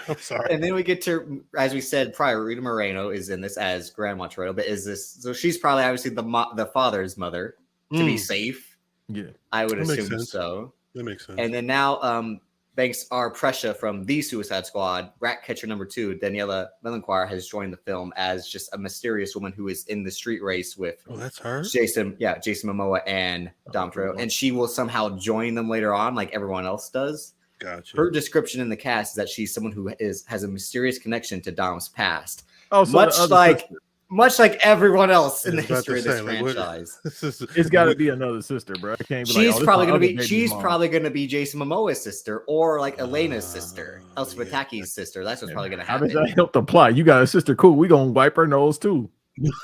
[SPEAKER 3] I'm sorry.
[SPEAKER 2] And then we get to, as we said prior, Rita Moreno is in this as Grandma Toretto, but is this, so she's probably obviously the father's mother to be safe. Yeah. I would assume so.
[SPEAKER 3] That makes sense.
[SPEAKER 2] And then now, Banks our Prescia from the Suicide Squad, Ratcatcher number 2, Daniela Melancoir has joined the film as just a mysterious woman who is in the street race with
[SPEAKER 3] that's her?
[SPEAKER 2] Jason Momoa and Dom Toretto. And she will somehow join them later on like everyone else does.
[SPEAKER 3] Gotcha.
[SPEAKER 2] Her description in the cast is that she's someone who has a mysterious connection to Dom's past.
[SPEAKER 4] Oh, so
[SPEAKER 2] much like everyone else in
[SPEAKER 3] I
[SPEAKER 2] the
[SPEAKER 3] was about
[SPEAKER 2] history
[SPEAKER 3] to
[SPEAKER 2] of this
[SPEAKER 3] say, like, what-
[SPEAKER 2] franchise.
[SPEAKER 4] it's got to be another sister, bro. It can't be
[SPEAKER 2] She's
[SPEAKER 4] like,
[SPEAKER 2] probably gonna
[SPEAKER 4] this
[SPEAKER 2] be
[SPEAKER 4] my other baby's mom.
[SPEAKER 2] probably gonna be Jason Momoa's sister or like Elena's sister, Elspeth Taki's sister. That's what's probably gonna
[SPEAKER 4] How does
[SPEAKER 2] happen.
[SPEAKER 4] that help the plot? You got a sister, cool. We gonna wipe her nose too.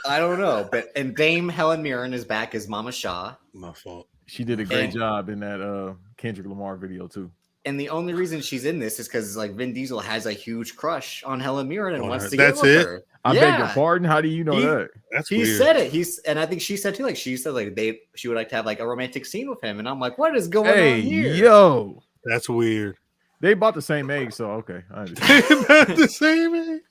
[SPEAKER 2] I don't know, and Dame Helen Mirren is back as Mama Shaw.
[SPEAKER 3] My fault.
[SPEAKER 4] She did a great job in that Kendrick Lamar video too.
[SPEAKER 2] And the only reason she's in this is because like Vin Diesel has a huge crush on Helen Mirren and
[SPEAKER 3] Oh,
[SPEAKER 2] wants to
[SPEAKER 3] that's
[SPEAKER 2] get with
[SPEAKER 3] it?
[SPEAKER 2] her.
[SPEAKER 4] I beg your pardon. How do you know that?
[SPEAKER 3] That's
[SPEAKER 2] He
[SPEAKER 3] weird.
[SPEAKER 2] said it. And I think she said too. Like she said, like she would like to have like a romantic scene with him. And I'm like, what is going on here?
[SPEAKER 4] Yo,
[SPEAKER 3] That's weird.
[SPEAKER 4] they about the same age, so okay. I understand.
[SPEAKER 3] About the same age.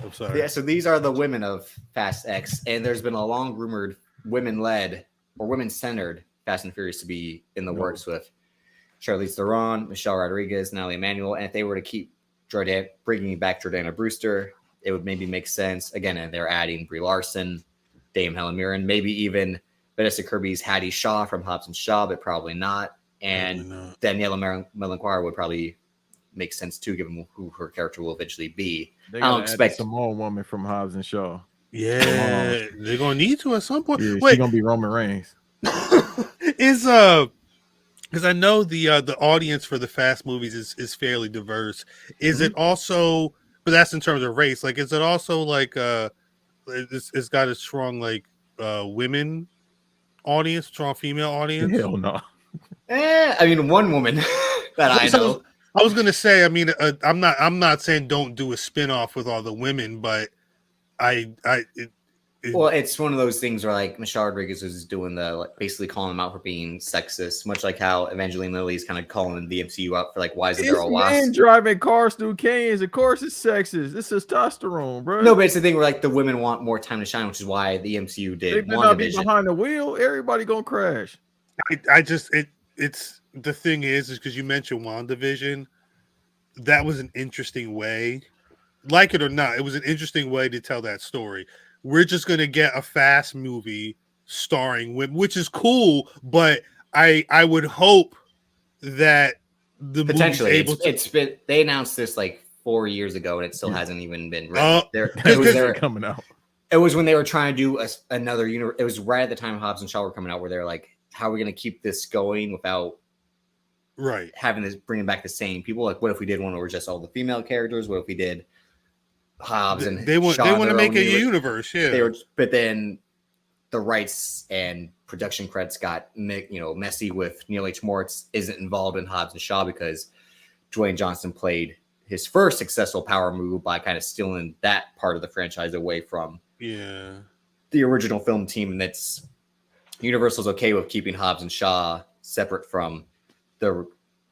[SPEAKER 3] I'm sorry.
[SPEAKER 2] Yeah. So these are the women of Fast X, and there's been a long rumored women-led or women-centered Fast and Furious to be in the works with Charlize Theron, Michelle Rodriguez, Natalie Emanuel. And if they were to keep bringing back Jordana Brewster, it would maybe make sense. Again, and they're adding Brie Larson, Dame Helen Mirren, maybe even Vanessa Kirby's Hattie Shaw from Hobbs and Shaw, but probably not. And Daniela Melanchoir would probably make sense too, given who her character will eventually be.
[SPEAKER 4] They
[SPEAKER 2] I don't
[SPEAKER 4] gotta add
[SPEAKER 2] expect
[SPEAKER 4] the Samoan woman from Hobbs and Shaw.
[SPEAKER 3] Yeah, they're gonna need to at some point.
[SPEAKER 4] Yeah,
[SPEAKER 3] Wait,
[SPEAKER 4] she's gonna be Roman Reigns.
[SPEAKER 3] is because I know the audience for the Fast movies is fairly diverse. Is it also? But that's in terms of race. Like, is it also like it's got a strong like women audience, strong female audience?
[SPEAKER 4] Hell no.
[SPEAKER 2] I mean, one woman that I know.
[SPEAKER 3] I was gonna say. I mean, I'm not saying don't do a spinoff with all the women, but
[SPEAKER 2] Well, it's one of those things where like Michelle Rodriguez was doing the like basically calling them out for being sexist, much like how Evangeline Lilly is kind of calling the MCU out for like why isn't there a wasp?
[SPEAKER 4] Man driving cars through canyons, of course it's sexist. It's testosterone, bro.
[SPEAKER 2] No, but it's the thing where like the women want more time to shine, which is why the MCU
[SPEAKER 4] They
[SPEAKER 2] did
[SPEAKER 4] better not be
[SPEAKER 2] WandaVision.
[SPEAKER 4] behind the wheel. Everybody gonna crash.
[SPEAKER 3] It's the thing is because you mentioned WandaVision, that was an interesting way, like it or not, it was an interesting way to tell that story. We're just gonna get a Fast movie starring women, which is cool, but I would hope that the
[SPEAKER 2] Potentially,
[SPEAKER 3] movie's able
[SPEAKER 2] it's been they announced this like 4 years ago, and it still hasn't even been
[SPEAKER 3] Oh,
[SPEAKER 2] written.
[SPEAKER 4] They're coming out.
[SPEAKER 2] It was when they were trying to do another universe. It was right at the time Hobbs and Shaw were coming out, where they're like, "How are we going to keep this going without
[SPEAKER 3] right
[SPEAKER 2] having this bringing back the same people? Like, what if we did one where just all the female characters? What if we did Hobbs and
[SPEAKER 3] they want
[SPEAKER 2] Shaw
[SPEAKER 3] to
[SPEAKER 2] their
[SPEAKER 3] make
[SPEAKER 2] own
[SPEAKER 3] a universe, yeah.
[SPEAKER 2] But then the rights and production credits got messy with Neil H. Moritz isn't involved in Hobbs and Shaw because Dwayne Johnson played his first successful power move by kind of stealing that part of the franchise away from the original film team, and that's Universal's okay with keeping Hobbs and Shaw separate from the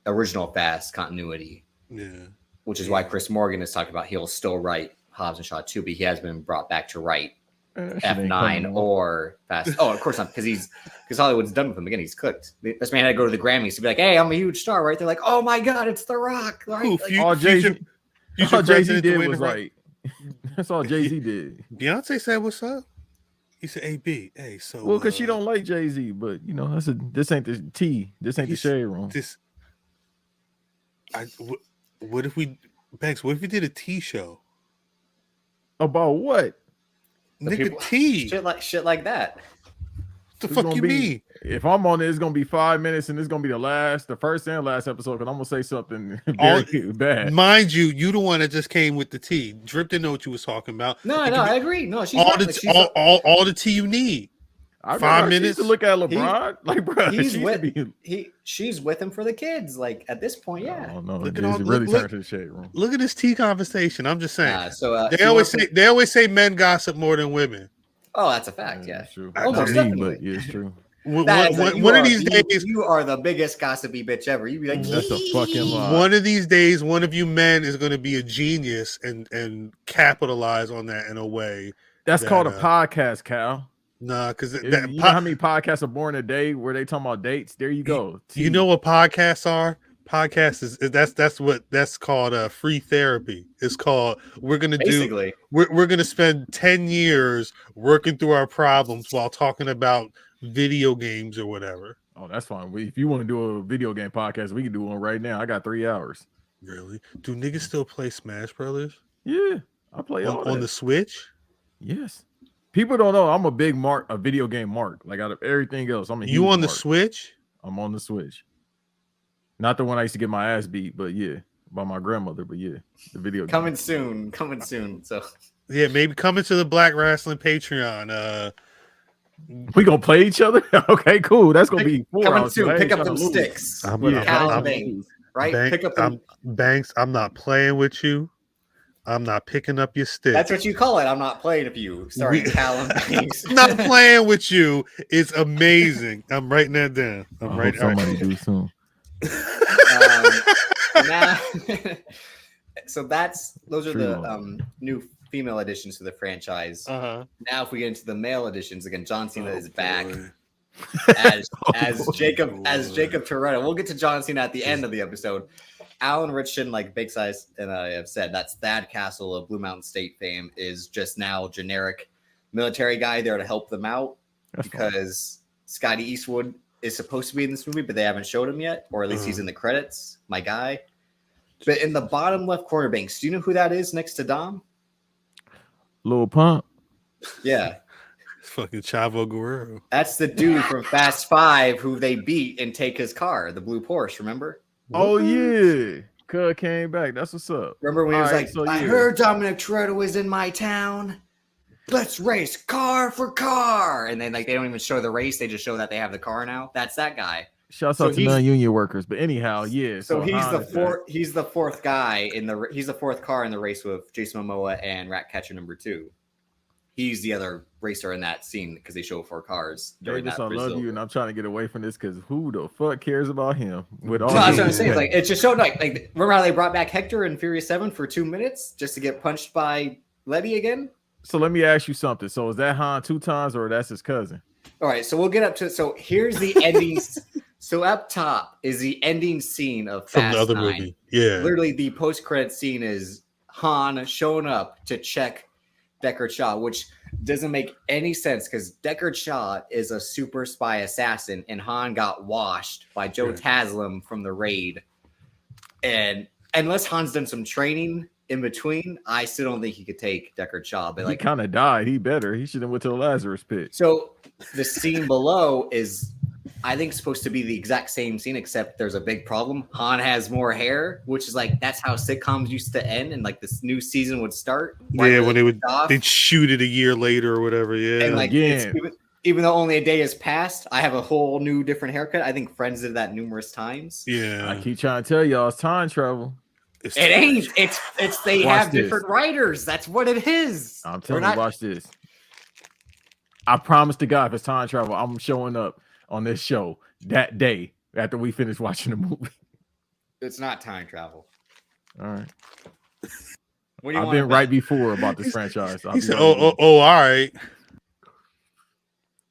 [SPEAKER 2] original Fast continuity. Yeah. Which is why Chris Morgan has talked about he'll still write Hobbs and Shaw 2, but he has been brought back to write F9 or Fast. Oh, of course not, because Hollywood's done with him. Again, he's cooked. This man had to go to the Grammys to be like, hey, I'm a huge star, right? They're like, oh my God, it's The Rock. Right?
[SPEAKER 4] All Jay-Z did was like, that's all Jay-Z did.
[SPEAKER 3] Beyonce said, what's up? He said, "Hey B, hey." So
[SPEAKER 4] well, because she don't like Jay-Z, but this ain't the tea. This ain't the shade room.
[SPEAKER 3] What if we, Banks? What if we did a tea show
[SPEAKER 4] about what?
[SPEAKER 3] Nigga, tea
[SPEAKER 2] shit like that.
[SPEAKER 3] The fuck you mean?
[SPEAKER 4] If I'm on it, it's gonna be 5 minutes, and it's gonna be the first and last episode. Because I'm gonna say something very bad.
[SPEAKER 3] Mind you the one that just came with the tea. Drip didn't know what you was talking about.
[SPEAKER 2] No, I agree. No, she's
[SPEAKER 3] all the tea you need. 5 minutes
[SPEAKER 4] to look at LeBron, like bro,
[SPEAKER 2] she's with him for the kids. Like at this point, yeah.
[SPEAKER 4] Oh, no, look at really turn to the shade room.
[SPEAKER 3] Look at this tea conversation. I'm just saying.
[SPEAKER 2] They
[SPEAKER 3] always say men gossip more than women.
[SPEAKER 2] Oh, that's a fact. Yeah,
[SPEAKER 4] true.
[SPEAKER 2] Almost definitely.
[SPEAKER 4] Yeah, it's true.
[SPEAKER 3] One of these days,
[SPEAKER 2] you are the biggest gossipy bitch ever. You'd be like,
[SPEAKER 4] that's a fucking lie.
[SPEAKER 3] One of these days, one of you men is going to be a genius and capitalize on that in a way.
[SPEAKER 4] That's called a podcast, Cal.
[SPEAKER 3] Nah, because
[SPEAKER 4] you know how many podcasts are born a day where they talking about dates? There you go.
[SPEAKER 3] You know what podcasts are? Podcasts is that's called free therapy. It's called we're gonna spend 10 years working through our problems while talking about video games or whatever.
[SPEAKER 4] Oh, that's fine. If you want to do a video game podcast, we can do one right now. I got 3 hours.
[SPEAKER 3] Really? Do niggas still play Smash Brothers?
[SPEAKER 4] Yeah, I play
[SPEAKER 3] on the Switch?
[SPEAKER 4] Yes. People don't know I'm a big a video game mark. Like out of everything else, I'm a
[SPEAKER 3] You
[SPEAKER 4] huge
[SPEAKER 3] on the
[SPEAKER 4] mark.
[SPEAKER 3] Switch?
[SPEAKER 4] I'm on the Switch. Not the one I used to get my ass beat, but yeah, by my grandmother. But yeah, the video
[SPEAKER 2] coming
[SPEAKER 4] game.
[SPEAKER 2] soon. So
[SPEAKER 3] yeah, maybe coming to the Black Wrestling Patreon.
[SPEAKER 4] We gonna play each other? Okay, cool. That's gonna be 4
[SPEAKER 2] coming
[SPEAKER 4] hours.
[SPEAKER 2] soon.
[SPEAKER 4] So
[SPEAKER 2] Pick up them sticks.
[SPEAKER 3] I'm
[SPEAKER 2] Right? Pick up them.
[SPEAKER 3] Banks, I'm not playing with you. I'm not picking up your stick.
[SPEAKER 2] That's what you call it. I'm not playing with you. Sorry, Callum.
[SPEAKER 3] Not playing with you is amazing. I'm writing that down. I'm writing.
[SPEAKER 4] Somebody do soon.
[SPEAKER 2] Now, so those are the new female additions to the franchise. Now, if we get into the male additions, again, John Cena is back as Jacob Toretto. We'll get to John Cena at the end of the episode. Alan Richardson, like Big Size and I have said, that's Thad Castle of Blue Mountain State fame, is just now generic military guy there to help them out because Scotty Eastwood is supposed to be in this movie, but they haven't showed him yet, or at least he's in the credits. My guy. But in the bottom left corner, Banks, do you know who that is next to Dom?
[SPEAKER 4] Lil Pump.
[SPEAKER 2] Yeah.
[SPEAKER 3] Fucking Chavo Guerrero.
[SPEAKER 2] That's the dude from Fast 5 who they beat and take his car, the blue Porsche, remember?
[SPEAKER 4] Oh, yeah. Cuz came back. That's what's up.
[SPEAKER 2] Remember when he was I heard Dominic Toretto was in my town. Let's race car for car. And then like they don't even show the race. They just show that they have the car now. That's that guy.
[SPEAKER 4] Shouts out to non-union workers. But anyhow, yeah.
[SPEAKER 2] So he's the fourth guy he's the fourth car in the race with Jason Momoa and Ratcatcher number 2. He's the other racer in that scene because they show 4 cars.
[SPEAKER 4] Davis, I love you, and I'm trying to get away from this because who the fuck cares about him? With all
[SPEAKER 2] that's what I'm saying. Like it just showed like remember how they brought back Hector in Furious 7 for 2 minutes just to get punched by Letty again?
[SPEAKER 4] So let me ask you something. So is that Han 2 times or that's his cousin?
[SPEAKER 2] All right, so we'll get up to so here's the ending. So up top is the ending scene of Fast
[SPEAKER 3] from the other
[SPEAKER 2] 9.
[SPEAKER 3] movie. Yeah,
[SPEAKER 2] literally the post-credit scene is Han showing up to check Deckard Shaw, which doesn't make any sense because Deckard Shaw is a super spy assassin, and Han got washed by Joe Taslim from the raid. And unless Han's done some training in between, I still don't think he could take Deckard Shaw. But
[SPEAKER 4] he kind of died. He should have went to the Lazarus pit.
[SPEAKER 2] So the scene below is, I think, supposed to be the exact same scene, except there's a big problem. Han has more hair, which is like that's how sitcoms used to end, and like this new season would start.
[SPEAKER 3] Yeah, when they'd shoot it a year later or whatever. Yeah,
[SPEAKER 2] and like even though only a day has passed, I have a whole new different haircut. I think Friends did that numerous times.
[SPEAKER 3] Yeah,
[SPEAKER 4] I keep trying to tell y'all it's time travel.
[SPEAKER 2] It ain't. It's they have different writers. That's what it is.
[SPEAKER 4] I'm telling you, watch this. I promise to God, if it's time travel, I'm showing up on this show that day after we finish watching the movie.
[SPEAKER 2] It's not time travel.
[SPEAKER 4] All right.
[SPEAKER 2] What do you
[SPEAKER 4] I've been right before about this franchise.
[SPEAKER 3] He said, all right.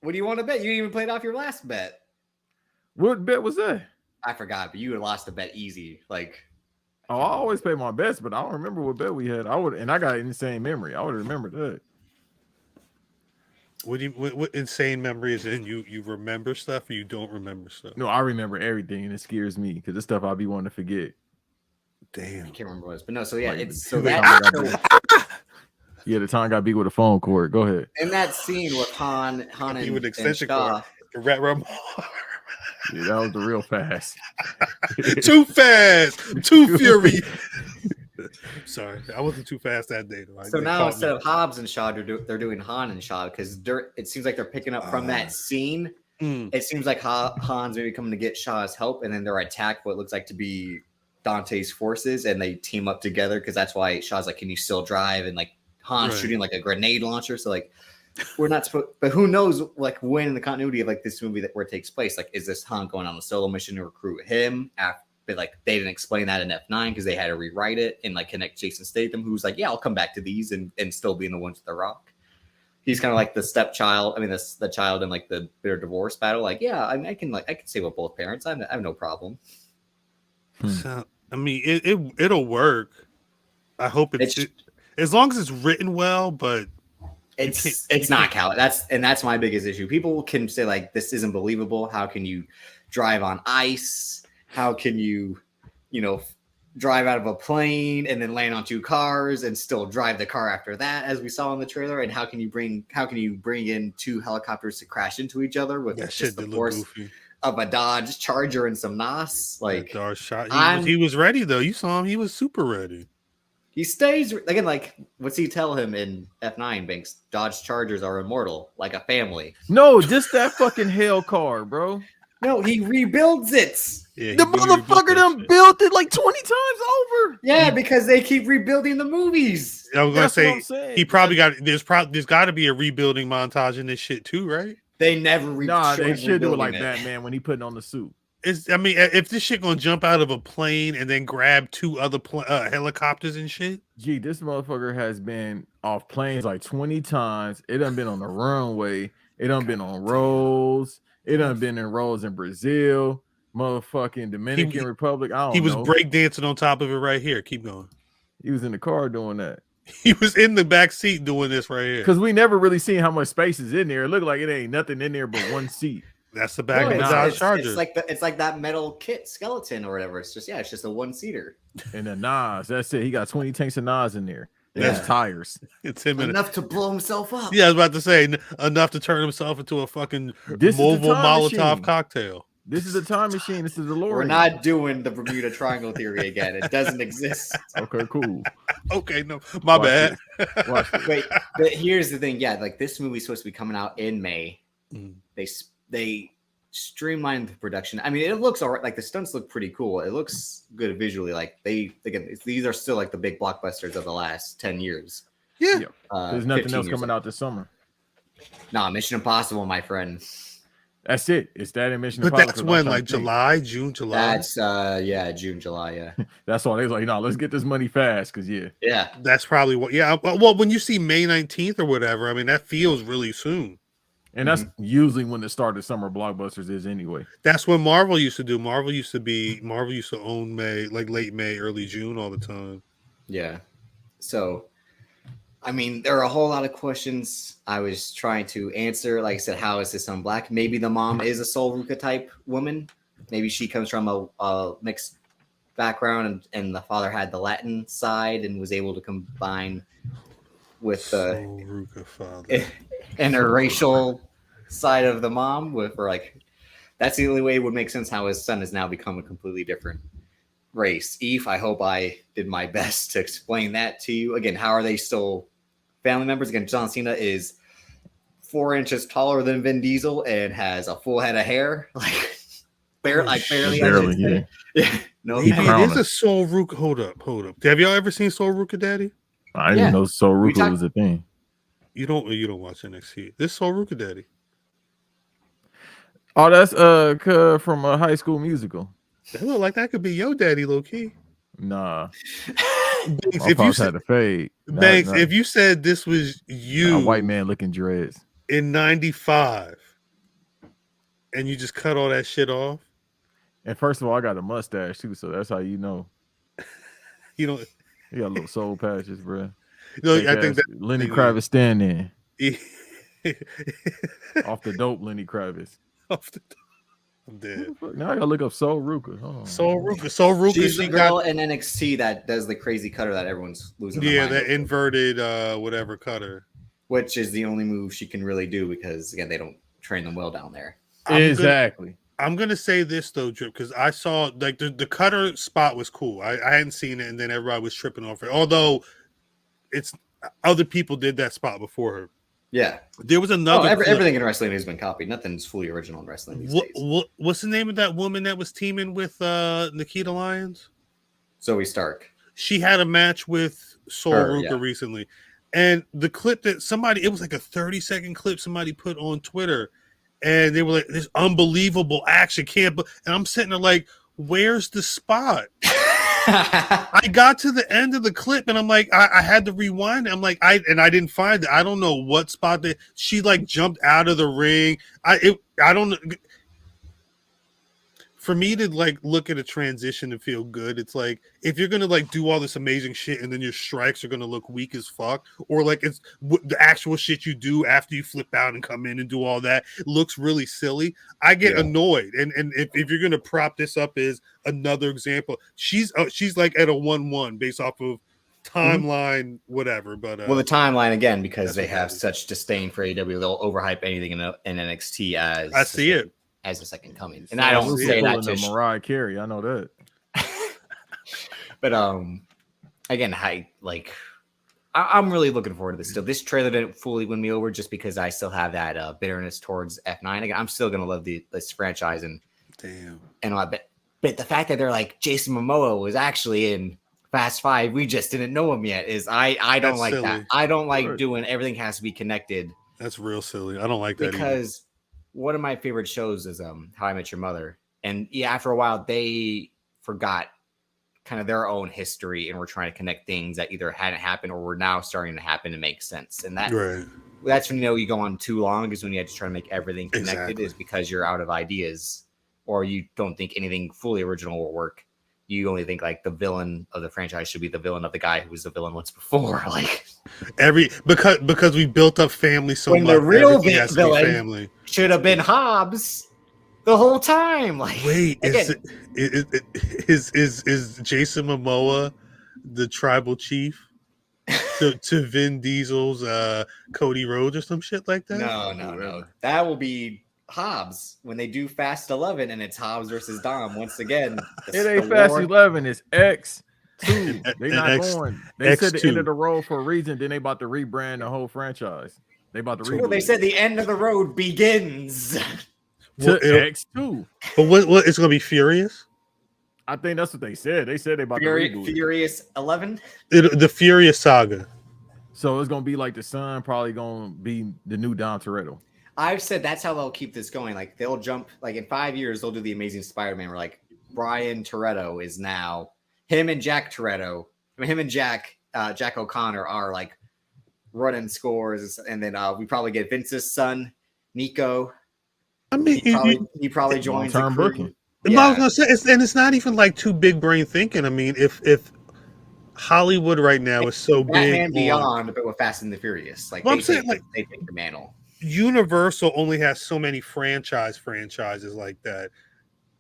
[SPEAKER 2] What do you want to bet? You didn't even played off your last bet.
[SPEAKER 4] What bet was that?
[SPEAKER 2] I forgot, but you had lost the bet easy. Like,
[SPEAKER 4] I always pay my bets, but I don't remember what bet we had. I got insane memory. I would remember that.
[SPEAKER 3] What insane memory is in you remember stuff or you don't remember stuff?
[SPEAKER 4] No, I remember everything, and it scares me because this stuff I'll be wanting to forget.
[SPEAKER 3] Damn,
[SPEAKER 2] I can't remember what it was, but no. So yeah, it's so
[SPEAKER 4] that. Yeah, the time got beat with a phone cord. Go ahead.
[SPEAKER 2] In that scene with Han and,
[SPEAKER 3] with extension
[SPEAKER 2] cord,
[SPEAKER 4] yeah, that was the real fast.
[SPEAKER 3] Too fast, too fury. Sorry, I wasn't too fast that day. Though.
[SPEAKER 2] So now instead of Hobbs and Shaw, they're doing Han and Shaw because it seems like they're picking up from that scene. It seems like Han's maybe coming to get Shaw's help, and then they're attacked what looks like to be Dante's forces, and they team up together because that's why Shaw's like, "Can you still drive?" And like Han's shooting like a grenade launcher. So like we're not supposed, but who knows? Like when in the continuity of like this movie where it takes place, like is this Han going on a solo mission to recruit him after? But like they didn't explain that in F9 because they had to rewrite it and like connect Jason Statham, who's like, yeah, I'll come back to these and still be in the ones with the Rock. He's kind of like the stepchild. I mean, the child in like the bitter divorce battle. Like, yeah, I can stay with both parents. I have no problem.
[SPEAKER 3] So, I mean, it'll work. I hope it's as long as it's written well, but
[SPEAKER 2] It's not khal. That's my biggest issue. People can say like this isn't believable. How can you drive on ice? How can you drive out of a plane and then land on two cars and still drive the car after that, as we saw in the trailer? And how can you bring in two helicopters to crash into each other with just the force of a Dodge Charger and some NOS? Like
[SPEAKER 3] Dodge shot. He was ready though. You saw him. He was super ready.
[SPEAKER 2] He stays again. Like, what's he tell him in F9? Banks, Dodge Chargers are immortal, like a family.
[SPEAKER 4] No, just that fucking hell car, bro.
[SPEAKER 2] No, he rebuilds it.
[SPEAKER 4] Yeah, the motherfucker done built it like 20 times over.
[SPEAKER 2] Yeah, because they keep rebuilding the movies.
[SPEAKER 3] I was gonna say he probably got. There's got to be a rebuilding montage in this shit too, right?
[SPEAKER 2] They never.
[SPEAKER 4] They should do it like Batman when he putting on the suit.
[SPEAKER 3] If this shit gonna jump out of a plane and then grab two other helicopters and shit.
[SPEAKER 4] Gee, this motherfucker has been off planes like 20 times. It done been on the runway. It done been on roads. It done been in roads in Brazil, motherfucking Dominican Republic. I don't know.
[SPEAKER 3] He was breakdancing on top of it right here. Keep going.
[SPEAKER 4] He was in the car doing that.
[SPEAKER 3] He was in the back seat doing this right here.
[SPEAKER 4] Because we never really seen how much space is in there. It looked like it ain't nothing in there but one seat.
[SPEAKER 3] That's the back of the Dodge Charger.
[SPEAKER 2] It's like that metal kit skeleton or whatever. It's just a one-seater.
[SPEAKER 4] And the NOS, that's it. He got 20 tanks of NOS in there. That's tires.
[SPEAKER 3] It's him
[SPEAKER 2] enough to blow himself up.
[SPEAKER 3] Yeah, I was about to say enough to turn himself into a fucking mobile Molotov cocktail.
[SPEAKER 4] This is a time machine. This is the Lord.
[SPEAKER 2] We're not doing the Bermuda Triangle theory again. It doesn't exist.
[SPEAKER 4] Okay, cool.
[SPEAKER 3] Okay, no, my bad.
[SPEAKER 2] Wait, but here's the thing. Yeah, like this movie's supposed to be coming out in May. They streamlined the production. I mean, it looks all right. Like the stunts look pretty cool. It looks good visually. Like these are still like the big blockbusters of the last 10 years.
[SPEAKER 3] Yeah.
[SPEAKER 4] There's nothing else coming out this summer.
[SPEAKER 2] Nah, Mission Impossible, my friend.
[SPEAKER 4] That's it. It's that in Mission
[SPEAKER 3] Impossible. But that's when, like June, July.
[SPEAKER 2] That's June, July. Yeah.
[SPEAKER 4] That's why they was like, no, let's get this money fast, because
[SPEAKER 2] yeah.
[SPEAKER 3] That's probably what. Yeah. Well, when you see May 19th or whatever, I mean, that feels really soon.
[SPEAKER 4] And that's usually when the start of summer blockbusters is anyway.
[SPEAKER 3] That's what Marvel used to do. Marvel used to own May, like late May, early June all the time.
[SPEAKER 2] Yeah. So, I mean, there are a whole lot of questions I was trying to answer. Like I said, how is this son black? Maybe the mom is a Sol Ruca type woman. Maybe she comes from a mixed background and the father had the Latin side and was able to combine with the
[SPEAKER 3] Sol Ruca father.
[SPEAKER 2] Interracial side of the mom that's the only way it would make sense how his son has now become a completely different race. Eve, I hope I did my best to explain that to you. Again, how are they still family members? Again, John Cena is 4 inches taller than Vin Diesel and has a full head of hair. Barely. Yeah. No,
[SPEAKER 3] it is a Sol Ruca. Hold up. Have y'all ever seen Sol Ruca, Daddy?
[SPEAKER 4] I didn't know Sol Ruca was a thing.
[SPEAKER 3] You don't watch NXT. This is Sol Ruca Daddy.
[SPEAKER 4] Oh, that's from a High School Musical.
[SPEAKER 3] That look like that could be your daddy, low key.
[SPEAKER 4] Nah.
[SPEAKER 3] Banks,
[SPEAKER 4] if you had to fade.
[SPEAKER 3] Banks, if you said this was you,
[SPEAKER 4] a white man looking dreads
[SPEAKER 3] in '95, and you just cut all that shit off.
[SPEAKER 4] And first of all, I got a mustache too, so that's how you know.
[SPEAKER 3] You know,
[SPEAKER 4] you got little soul patches, bro.
[SPEAKER 3] No, I think that
[SPEAKER 4] Lenny Kravitz stand in. Off the dope, Lenny Kravitz.
[SPEAKER 3] Off the dope. I'm dead.
[SPEAKER 4] Now I gotta look up Sol Ruca. Oh.
[SPEAKER 3] Sol Ruca.
[SPEAKER 2] She's the girl in NXT that does the crazy cutter that everyone's losing.
[SPEAKER 3] Yeah, that inverted whatever cutter.
[SPEAKER 2] Which is the only move she can really do because again they don't train them well down there.
[SPEAKER 4] Exactly.
[SPEAKER 3] I'm gonna say this though, Drip, because I saw like the cutter spot was cool. I hadn't seen it, and then everybody was tripping off it. Although it's other people did that spot before her.
[SPEAKER 2] Yeah,
[SPEAKER 3] there was another.
[SPEAKER 2] Everything in wrestling has been copied. Nothing's fully original in wrestling these days.
[SPEAKER 3] What's the name of that woman that was teaming with Nikita Lyons?
[SPEAKER 2] Zoe Stark.
[SPEAKER 3] She had a match with Sol Ruca recently, and the clip that it was like a 30-second clip somebody put on Twitter, and they were like, "This unbelievable action and I'm sitting there like, "Where's the spot?" I got to the end of the clip and I'm like, I had to rewind. I'm like, I didn't find it. I don't know what spot that she like jumped out of the ring. I don't know. for me to like look at a transition and feel good, it's like if you're gonna like do all this amazing shit and then your strikes are gonna look weak as fuck, or like it's the actual shit you do after you flip out and come in and do all that looks really silly, I get annoyed. And if you're gonna prop this up as another example, she's like at a 1-1 based off of timeline, whatever. But
[SPEAKER 2] well, the timeline again, because they have such disdain for AEW, they'll overhype anything in NXT as
[SPEAKER 3] I see it
[SPEAKER 2] as a second coming. And I don't say that to
[SPEAKER 4] Mariah Carey. I know that.
[SPEAKER 2] But again, I'm really looking forward to this still. This trailer didn't fully win me over just because I still have that bitterness towards F9. Again, I'm still gonna love this franchise and but the fact that they're like Jason Momoa was actually in Fast 5, we just didn't know him yet. I don't like silly. That. I don't like doing everything has to be connected.
[SPEAKER 3] That's real silly. I don't like that
[SPEAKER 2] because one of my favorite shows is How I Met Your Mother, and after a while they forgot kind of their own history and were trying to connect things that either hadn't happened or were now starting to happen to make sense. And that's when you go on too long, is when you have to try to make everything connected, is because you're out of ideas or you don't think anything fully original will work. You only think like the villain of the franchise should be the villain of the guy who was the villain once before. Like
[SPEAKER 3] because we built up family so
[SPEAKER 2] when
[SPEAKER 3] much.
[SPEAKER 2] The real villain should have been Hobbs the whole time. Like,
[SPEAKER 3] wait, is Jason Momoa the tribal chief to Vin Diesel's Cody Rhodes or some shit like that?
[SPEAKER 2] No. That will be Hobbs when they do Fast 11 and it's Hobbs versus Dom once again.
[SPEAKER 4] It ain't Fast 11, it's X2. They not going. They said the end of the road for a reason. Then they about to rebrand the whole franchise. They about to
[SPEAKER 2] they said the end of the road begins
[SPEAKER 4] to X2.
[SPEAKER 3] But what it's gonna be Furious?
[SPEAKER 4] I think that's what they said. They said they about to reboot
[SPEAKER 2] Furious 11.
[SPEAKER 3] The Furious Saga.
[SPEAKER 4] So it's gonna be like the son probably gonna be the new Dom Toretto.
[SPEAKER 2] I've said that's how they'll keep this going. Like they'll jump, like in 5 years, they'll do the Amazing Spider-Man where like Brian Toretto is now him and Jack Toretto. I mean, him and Jack O'Connor are like running scores, and then we probably get Vince's son, Nico.
[SPEAKER 3] I mean,
[SPEAKER 2] he probably joins
[SPEAKER 4] the booking.
[SPEAKER 3] I was gonna say, it's not even like too big brain thinking. I mean, if Hollywood right now is so
[SPEAKER 2] Batman
[SPEAKER 3] big,
[SPEAKER 2] Beyond, but with Fast and the Furious, like they take the mantle.
[SPEAKER 3] Universal only has so many franchises like that.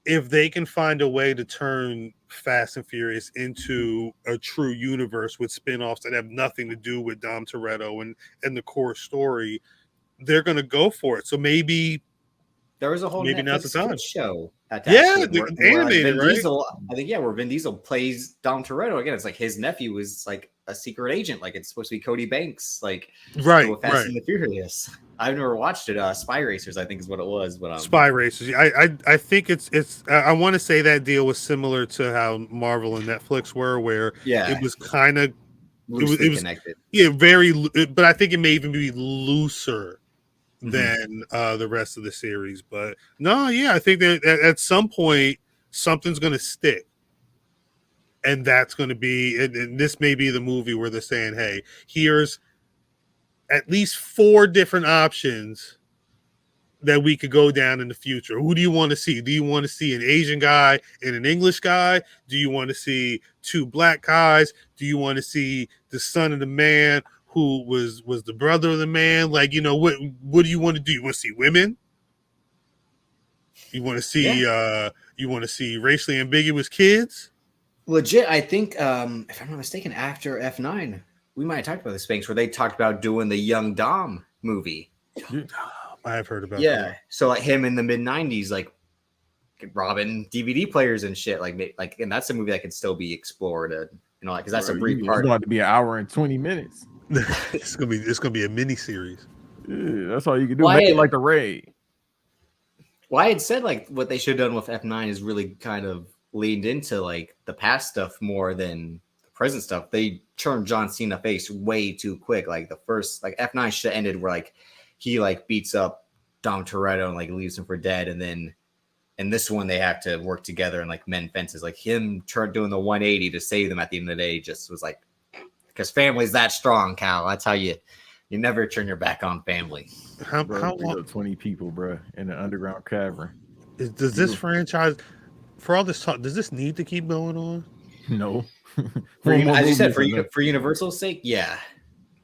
[SPEAKER 3] If they can find a way to turn Fast and Furious into a true universe with spin-offs that have nothing to do with Dom Toretto and the core story, they're going to go for it. So maybe
[SPEAKER 2] there was a whole Netflix show.
[SPEAKER 3] Animated, right?
[SPEAKER 2] Diesel, I think, where Vin Diesel plays Dom Toretto again. It's like his nephew is like a secret agent. Like it's supposed to be Cody Banks. Like
[SPEAKER 3] Fast
[SPEAKER 2] and the Furious. I've never watched it. Spy Racers, I think, is what it was. But
[SPEAKER 3] Spy Racers. I think it's. I want to say that deal was similar to how Marvel and Netflix were, where it was kind of
[SPEAKER 2] it was connected.
[SPEAKER 3] But I think it may even be looser than the rest of the series. But no, I think that at some point something's going to stick, and that's going to be. And this may be the movie where they're saying, "Hey, here's at least 4 different options that we could go down in the future. Who do you want to see? Do you want to see an Asian guy and an English guy? Do you want to see 2 black guys? Do you want to see the son of the man who was the brother of the man? Like, what do you want to do? You want to see women? You want to see racially ambiguous kids?
[SPEAKER 2] Legit, I think if I'm not mistaken, after F9, we might have talked about this, Spanks, where they talked about doing the Young Dom movie.
[SPEAKER 3] I have heard about that.
[SPEAKER 2] So like him in the mid 90s, like robbing DVD players and shit. Like, and that's a movie that can still be explored, because that's a brief part.
[SPEAKER 4] It's going to be an hour and 20 minutes.
[SPEAKER 3] It's gonna be a mini series.
[SPEAKER 4] Yeah, that's all you can do. Make it like the Raid.
[SPEAKER 2] Well, I had said like what they should have done with F9 is really kind of leaned into like the past stuff more than present stuff. They turned John Cena face way too quick. Like the first, like F9 should have ended where like he like beats up Dom Toretto and like leaves him for dead, and then in this one they have to work together and like mend fences. Like him doing the 180 to save them at the end of the day just was like, because family's that strong, Khal. That's how you never turn your back on family.
[SPEAKER 3] How long?
[SPEAKER 4] 20 people, bro, in an underground cavern.
[SPEAKER 3] Does this franchise? For all this talk, does this need to keep going on?
[SPEAKER 4] No.
[SPEAKER 2] As you said, for Universal's sake, yeah,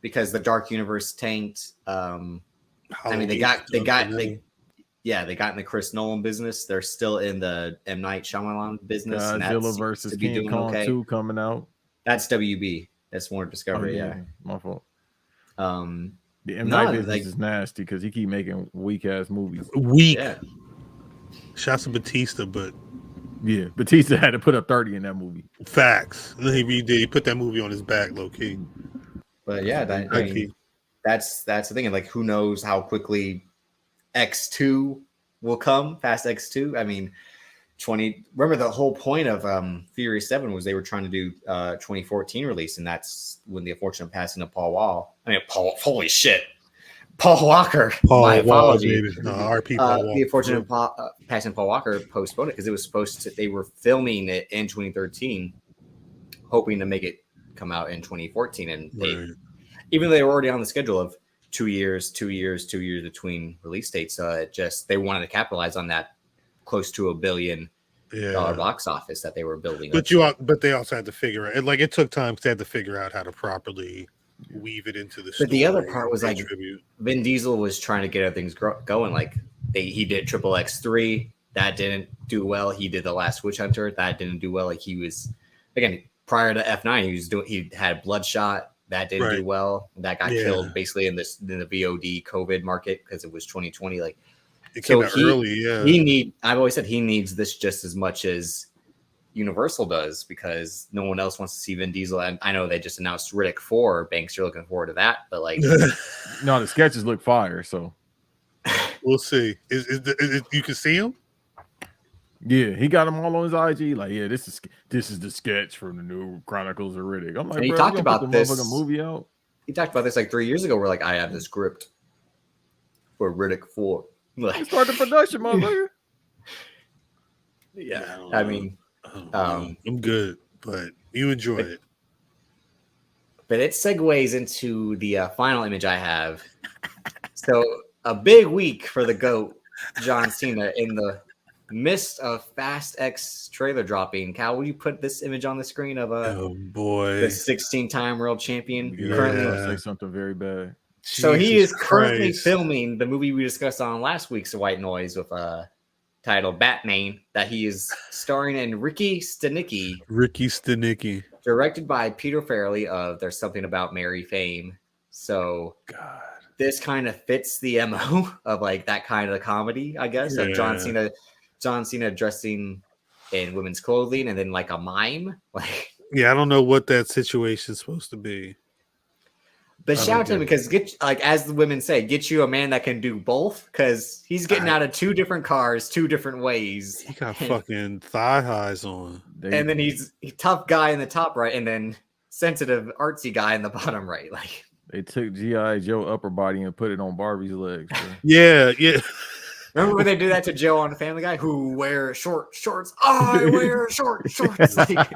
[SPEAKER 2] because the Dark Universe tanked. I mean, they got in the Chris Nolan business. They're still in the M. Night Shyamalan business.
[SPEAKER 4] Godzilla versus King Kong 2 coming out.
[SPEAKER 2] That's WB. That's Warner Discovery. Yeah,
[SPEAKER 4] my fault.
[SPEAKER 2] The
[SPEAKER 4] M. Night business is nasty because he keep making weak ass movies.
[SPEAKER 3] Yeah. Shots of Batista, but
[SPEAKER 4] yeah, Batista had to put up 30 in that movie.
[SPEAKER 3] Facts. He did. He put that movie on his back, low key.
[SPEAKER 2] But yeah, that's the thing. Like, who knows how quickly X2 will come? Fast X2. I mean, Remember the whole point of Fury 7 was they were trying to do 2014 release, and that's when the unfortunate passing of Paul Wall. Holy shit. Paul Walker. My apology.
[SPEAKER 3] RP Paul Walker.
[SPEAKER 2] The unfortunate passing of Paul Walker postponed it because it was supposed to. They were filming it in 2013, hoping to make it come out in 2014, and even though they were already on the schedule of 2 years between release dates, they wanted to capitalize on that close to $1 billion box office that they were building.
[SPEAKER 3] But they also had to figure out. Like, it took time because they had to figure out how to properly weave it into the story.
[SPEAKER 2] But the other part was like Vin Diesel was trying to get everything going. Like he did Triple X3, that didn't do well. He did The Last Witch Hunter, that didn't do well. Like, he was, again, prior to F9, he had Bloodshot, that didn't do well. That got killed basically in the VOD COVID market because it was 2020. Like,
[SPEAKER 3] it came out early.
[SPEAKER 2] I've always said he needs this just as much as Universal does, because no one else wants to see Vin Diesel. And I know they just announced Riddick 4. Banks, you're looking forward to that, but like,
[SPEAKER 4] no, the sketches look fire. So
[SPEAKER 3] we'll see. Is you can see him?
[SPEAKER 4] Yeah, he got them all on his IG. Like, yeah, this is the sketch from the new Chronicles of Riddick. I'm like,
[SPEAKER 2] he talked about this
[SPEAKER 4] movie out.
[SPEAKER 2] He talked about this like 3 years ago. Where like, I have the script for Riddick 4. Like,
[SPEAKER 4] start the production, motherfucker.
[SPEAKER 2] Yeah, I mean.
[SPEAKER 3] I'm good, but you enjoy it.
[SPEAKER 2] But it segues into the final image I have. So a big week for the GOAT, John Cena, in the midst of Fast X trailer dropping. Cal, will you put this image on the screen of the 16-time world champion?
[SPEAKER 4] Currently, say something very bad.
[SPEAKER 2] So he is currently filming the movie we discussed on last week's White Noise with titled Batman, that he is starring in. Ricky Stenicki, directed by Peter Farrelly of There's Something About Mary fame. So this kind of fits the MO of like that kind of comedy, I guess, of John Cena dressing in women's clothing and then like a mime. Like,
[SPEAKER 3] I don't know what that situation's supposed to be.
[SPEAKER 2] But shout out to him, because as the women say, get you a man that can do both, because he's getting out of two different cars, two different ways.
[SPEAKER 3] He got fucking thigh highs on.
[SPEAKER 2] And then he's a tough guy in the top right, and then sensitive, artsy guy in the bottom right. Like,
[SPEAKER 4] they took G.I. Joe upper body and put it on Barbie's legs.
[SPEAKER 3] Yeah.
[SPEAKER 2] Remember when they do that to Joe on Family Guy, who wears shorts? I wear shorts. Like,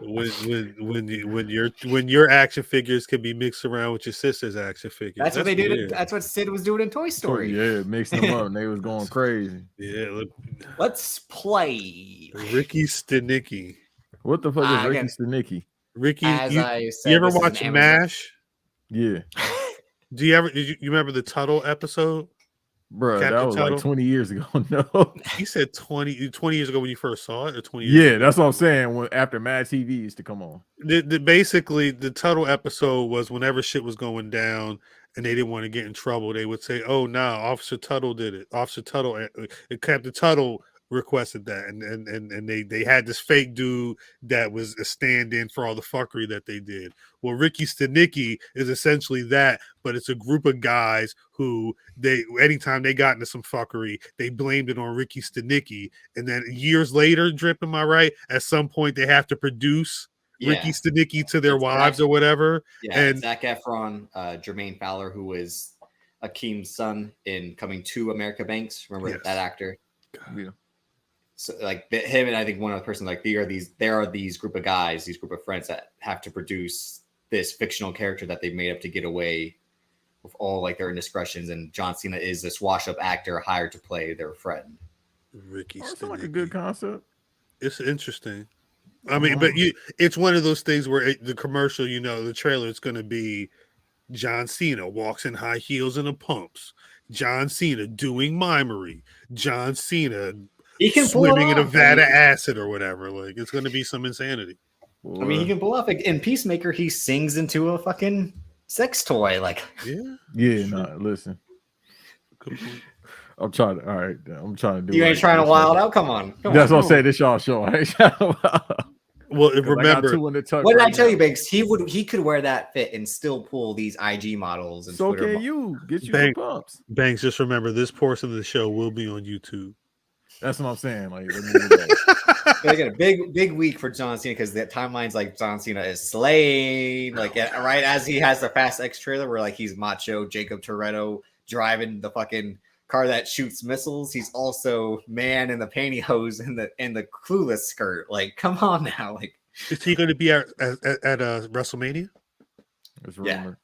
[SPEAKER 3] when your action figures can be mixed around with your sister's action figures.
[SPEAKER 2] That's what they did. That's what Sid was doing in Toy Story.
[SPEAKER 4] Yeah, mixing them up, and they was going crazy.
[SPEAKER 3] Yeah,
[SPEAKER 2] let's play
[SPEAKER 3] Ricky Stenicki.
[SPEAKER 4] What the fuck is Ricky Stenicki?
[SPEAKER 3] Ricky, you ever watch MASH?
[SPEAKER 4] Yeah.
[SPEAKER 3] Did you remember the Tuttle episode?
[SPEAKER 4] Bro, that was Tuttle? Like 20 years ago. No.
[SPEAKER 3] He said 20 years ago when you first saw it, or 20 years ago?
[SPEAKER 4] That's what I'm saying. After Mad TV used to come on.
[SPEAKER 3] Basically, the Tuttle episode was whenever shit was going down and they didn't want to get in trouble, they would say, "Oh, no, Officer Tuttle did it. Officer Tuttle, Captain Tuttle requested that," and they had this fake dude that was a stand-in for all the fuckery that they did. Well, Ricky Stenicki is essentially that, but it's a group of guys who anytime they got into some fuckery, they blamed it on Ricky Stenicki, and then years later, Drip, am I right? At some point, they have to produce Ricky Stenicki to their wives or whatever.
[SPEAKER 2] Yeah, and Zac Efron, Jermaine Fowler, who was Akeem's son in Coming to America Banks. Remember that actor?
[SPEAKER 3] Yeah.
[SPEAKER 2] So like him and I think one other person, like there are these group of guys, these group of friends that have to produce this fictional character that they've made up to get away with all like their indiscretions. And John Cena is this wash-up actor hired to play their friend.
[SPEAKER 3] Ricky
[SPEAKER 4] Sounds like a good concept.
[SPEAKER 3] It's interesting. I mean, but it's one of those things where the commercial, the trailer, it's going to be John Cena walks in high heels and a pumps. John Cena doing mimery. John Cena
[SPEAKER 2] He can pull it
[SPEAKER 3] swimming in a
[SPEAKER 2] off.
[SPEAKER 3] vat of acid or whatever. Like, it's going to be some insanity.
[SPEAKER 2] I mean, he can pull off. Like, in Peacemaker, he sings into a fucking sex toy. Like,
[SPEAKER 4] yeah. No, listen. I'm trying to. All right, I'm trying to do.
[SPEAKER 2] You ain't trying to wild out. Come on.
[SPEAKER 4] That's what I'm saying. This y'all show. I ain't trying to wild out.
[SPEAKER 3] Well, remember,
[SPEAKER 2] what did I tell you, Banks? He could wear that fit and still pull these IG models. And
[SPEAKER 4] so
[SPEAKER 2] Twitter
[SPEAKER 4] can you get you
[SPEAKER 3] Banks,
[SPEAKER 4] some pumps?
[SPEAKER 3] Banks, just remember this portion of the show will be on YouTube.
[SPEAKER 4] That's what I'm saying. Like,
[SPEAKER 2] I got a big week for John Cena because the timeline's like John Cena is slaying. Like right as he has the Fast X trailer where like he's macho Jacob Toretto driving the fucking car that shoots missiles. He's also man in the pantyhose and the clueless skirt. Like, come on now. Like,
[SPEAKER 3] is he going to be at WrestleMania?
[SPEAKER 4] It's rumored.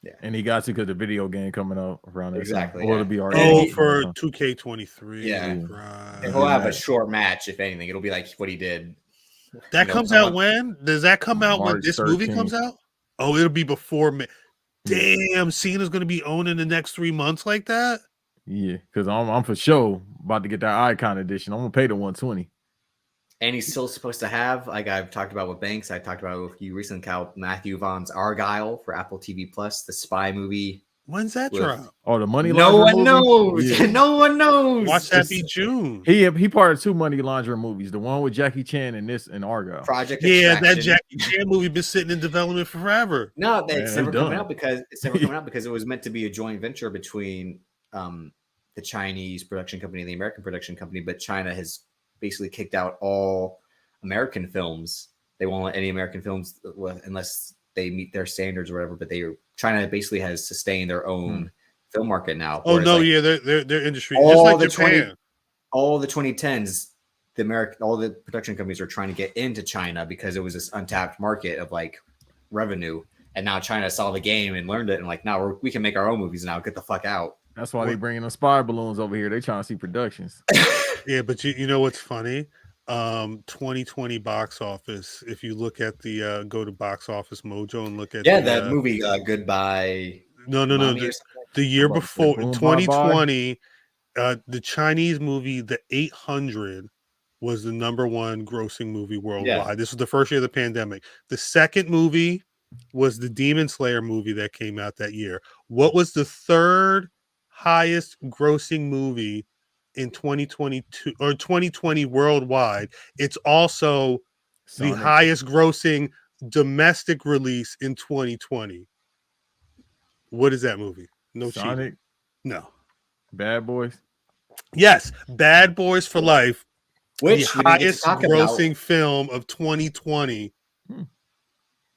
[SPEAKER 4] Yeah, and he got to because the video game coming out around that
[SPEAKER 2] exactly.
[SPEAKER 4] Time. Or it'll be
[SPEAKER 3] for 2K23.
[SPEAKER 2] Yeah,
[SPEAKER 3] right.
[SPEAKER 2] And he'll have a short match if anything. It'll be like what he did.
[SPEAKER 3] That comes out when? Does that come out March when this 13th. Movie comes out? Oh, it'll be before. Damn, Cena's going to be owning the next 3 months like that.
[SPEAKER 4] Yeah, because I'm for sure about to get that Icon edition. I'm gonna pay the $120.
[SPEAKER 2] And he's still supposed to have, like I've talked about with Banks, I talked about it with you recently, Cal, Matthew Vaughn's Argyle for Apple TV Plus, the spy movie.
[SPEAKER 3] When's that drop?
[SPEAKER 4] Oh, the money
[SPEAKER 2] laundering. No one
[SPEAKER 4] movie?
[SPEAKER 2] knows. Yeah. No one knows.
[SPEAKER 3] Watch that be June.
[SPEAKER 4] He part of 2 money laundering movies. The one with Jackie Chan and Argyle.
[SPEAKER 2] Project
[SPEAKER 3] Extraction. That Jackie Chan movie been sitting in development forever.
[SPEAKER 2] No, it's never coming out because it was meant to be a joint venture between the Chinese production company and the American production company, but China has basically kicked out all American films. They won't let any American films unless they meet their standards or whatever. But China basically has sustained their own film market now.
[SPEAKER 3] Oh no, their industry just like Japan.
[SPEAKER 2] All the 2010s, all the production companies are trying to get into China because it was this untapped market of like revenue, and now China saw the game and learned it, and like now we can make our own movies now. Get the fuck out.
[SPEAKER 4] That's why they bringing the spy balloons over here. They trying to see productions.
[SPEAKER 3] Yeah, but you know what's funny? 2020 box office. If you look at the go to Box Office Mojo and look at
[SPEAKER 2] that movie Goodbye.
[SPEAKER 3] No. The year before 2020, the Chinese movie The 800 was the #1 grossing movie worldwide. Yeah. This was the first year of the pandemic. The second movie was the Demon Slayer movie that came out that year. What was the third highest grossing movie in 2022 or 2020 worldwide? It's also Sonic. The highest grossing domestic release in 2020. What is that movie? No
[SPEAKER 4] Sonic.
[SPEAKER 3] Cheating. No.
[SPEAKER 4] Bad Boys.
[SPEAKER 3] Yes, Bad Boys for Life.
[SPEAKER 2] Which
[SPEAKER 3] the highest grossing film of 2020.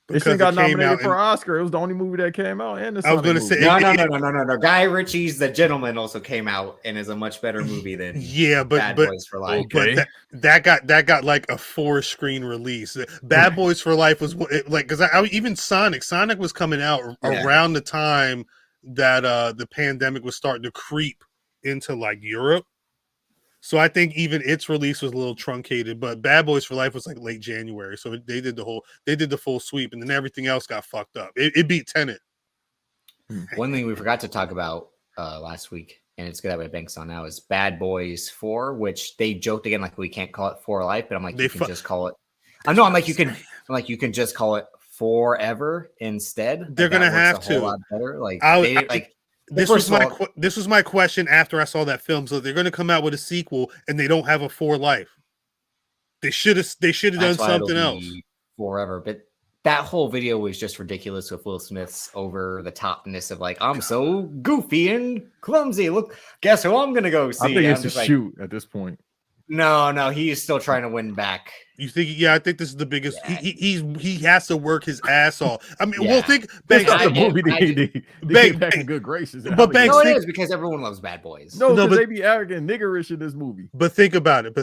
[SPEAKER 4] This thing got nominated for an Oscar. It was the only movie that came out. And
[SPEAKER 3] I was going to say,
[SPEAKER 2] no. Guy Ritchie's The Gentleman also came out and is a much better movie than Bad Boys for Life.
[SPEAKER 3] Okay. But that got like a 4-screen release. Bad Boys for Life was like because even Sonic was coming out around the time that the pandemic was starting to creep into like Europe. So I think even its release was a little truncated, but Bad Boys for Life was like late January. So they did the full sweep, and then everything else got fucked up. It beat Tenet.
[SPEAKER 2] One thing we forgot to talk about last week, and it's good that we have Banks on now, is Bad Boys 4, which they joked again like we can't call it For Life, but I'm like you can just call it. I know I'm like you can just call it Forever instead.
[SPEAKER 3] They're gonna have to.
[SPEAKER 2] A lot better.
[SPEAKER 3] This was my question after I saw that film. So they're going to come out with a sequel, and they don't have a For Life. They should have done something else.
[SPEAKER 2] Forever, but that whole video was just ridiculous with Will Smith's over the topness of like I'm so goofy and clumsy. Look, guess who I'm going to go see?
[SPEAKER 4] I think it's a shoot at this point.
[SPEAKER 2] No, he is still trying to win back.
[SPEAKER 3] You think? Yeah, I think this is the biggest. Yeah. He has to work his ass off. I mean, we'll think. Banks,
[SPEAKER 4] the movie they back in good graces.
[SPEAKER 3] But Banks,
[SPEAKER 2] it is because everyone loves Bad Boys.
[SPEAKER 4] No, but they be arrogant, niggerish in this movie.
[SPEAKER 3] But think about it.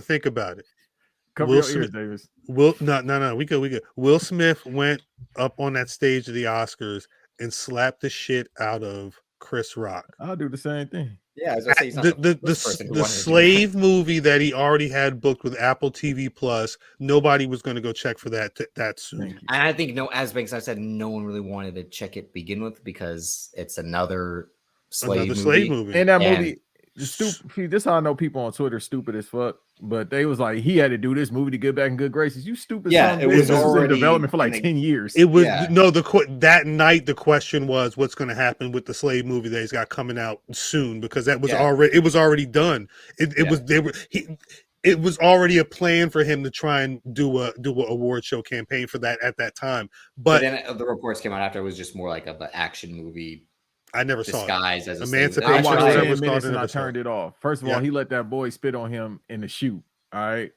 [SPEAKER 4] Cover your ears, Davis.
[SPEAKER 3] No. We good. Will Smith went up on that stage of the Oscars and slapped the shit out of Chris Rock.
[SPEAKER 4] I'll do the same thing.
[SPEAKER 2] Yeah, I was gonna say he's not
[SPEAKER 3] the
[SPEAKER 2] first person who wanted to do
[SPEAKER 3] slave movie that he already had booked with Apple TV Plus. Nobody was going to go check for that soon.
[SPEAKER 4] Thank you.
[SPEAKER 2] And I think as Banks I said, no one really wanted to check it to begin with because it's another slave movie.
[SPEAKER 4] And that movie, stupid. This is how I know people on Twitter stupid as fuck. But they was like, he had to do this movie to get back in good graces. You stupid.
[SPEAKER 2] Yeah, it was already
[SPEAKER 4] in development for like 10 years.
[SPEAKER 3] It was that night. The question was, what's going to happen with the slave movie that he's got coming out soon? Because that was already done. It was already a plan for him to try and do a award show campaign for that at that time. But
[SPEAKER 2] then the reports came out after it was just more like an action movie.
[SPEAKER 3] I never saw it.
[SPEAKER 2] Disguised as
[SPEAKER 3] Emancipation.
[SPEAKER 4] I watched
[SPEAKER 3] whatever
[SPEAKER 4] 10
[SPEAKER 3] it's called,
[SPEAKER 4] minutes and I turned it off. First of all, he let that boy spit on him in the shoot. All right.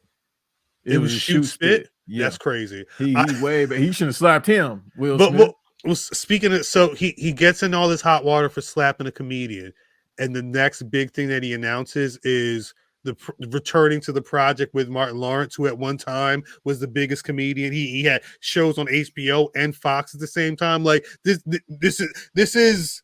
[SPEAKER 3] It was shoot spit.
[SPEAKER 4] Yeah.
[SPEAKER 3] That's crazy.
[SPEAKER 4] He way, but he should have slapped him. Will Smith.
[SPEAKER 3] Speaking of, so he gets in all this hot water for slapping a comedian, and the next big thing that he announces is returning to the project with Martin Lawrence, who at one time was the biggest comedian. He had shows on HBO and Fox at the same time. Like this is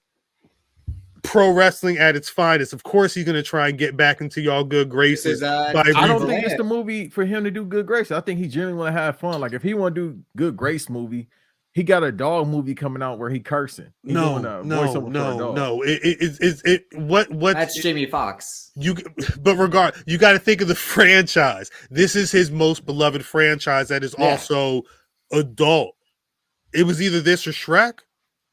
[SPEAKER 3] pro wrestling at its finest. Of course, he's going to try and get back into y'all good graces.
[SPEAKER 4] I don't think it's the movie for him to do good grace. I think he genuinely want to have fun. Like if he want to do good grace movie, he got a dog movie coming out where he cursing.
[SPEAKER 3] No.
[SPEAKER 2] That's Jamie Foxx.
[SPEAKER 3] You got to think of the franchise. This is his most beloved franchise that is also adult. It was either this or Shrek.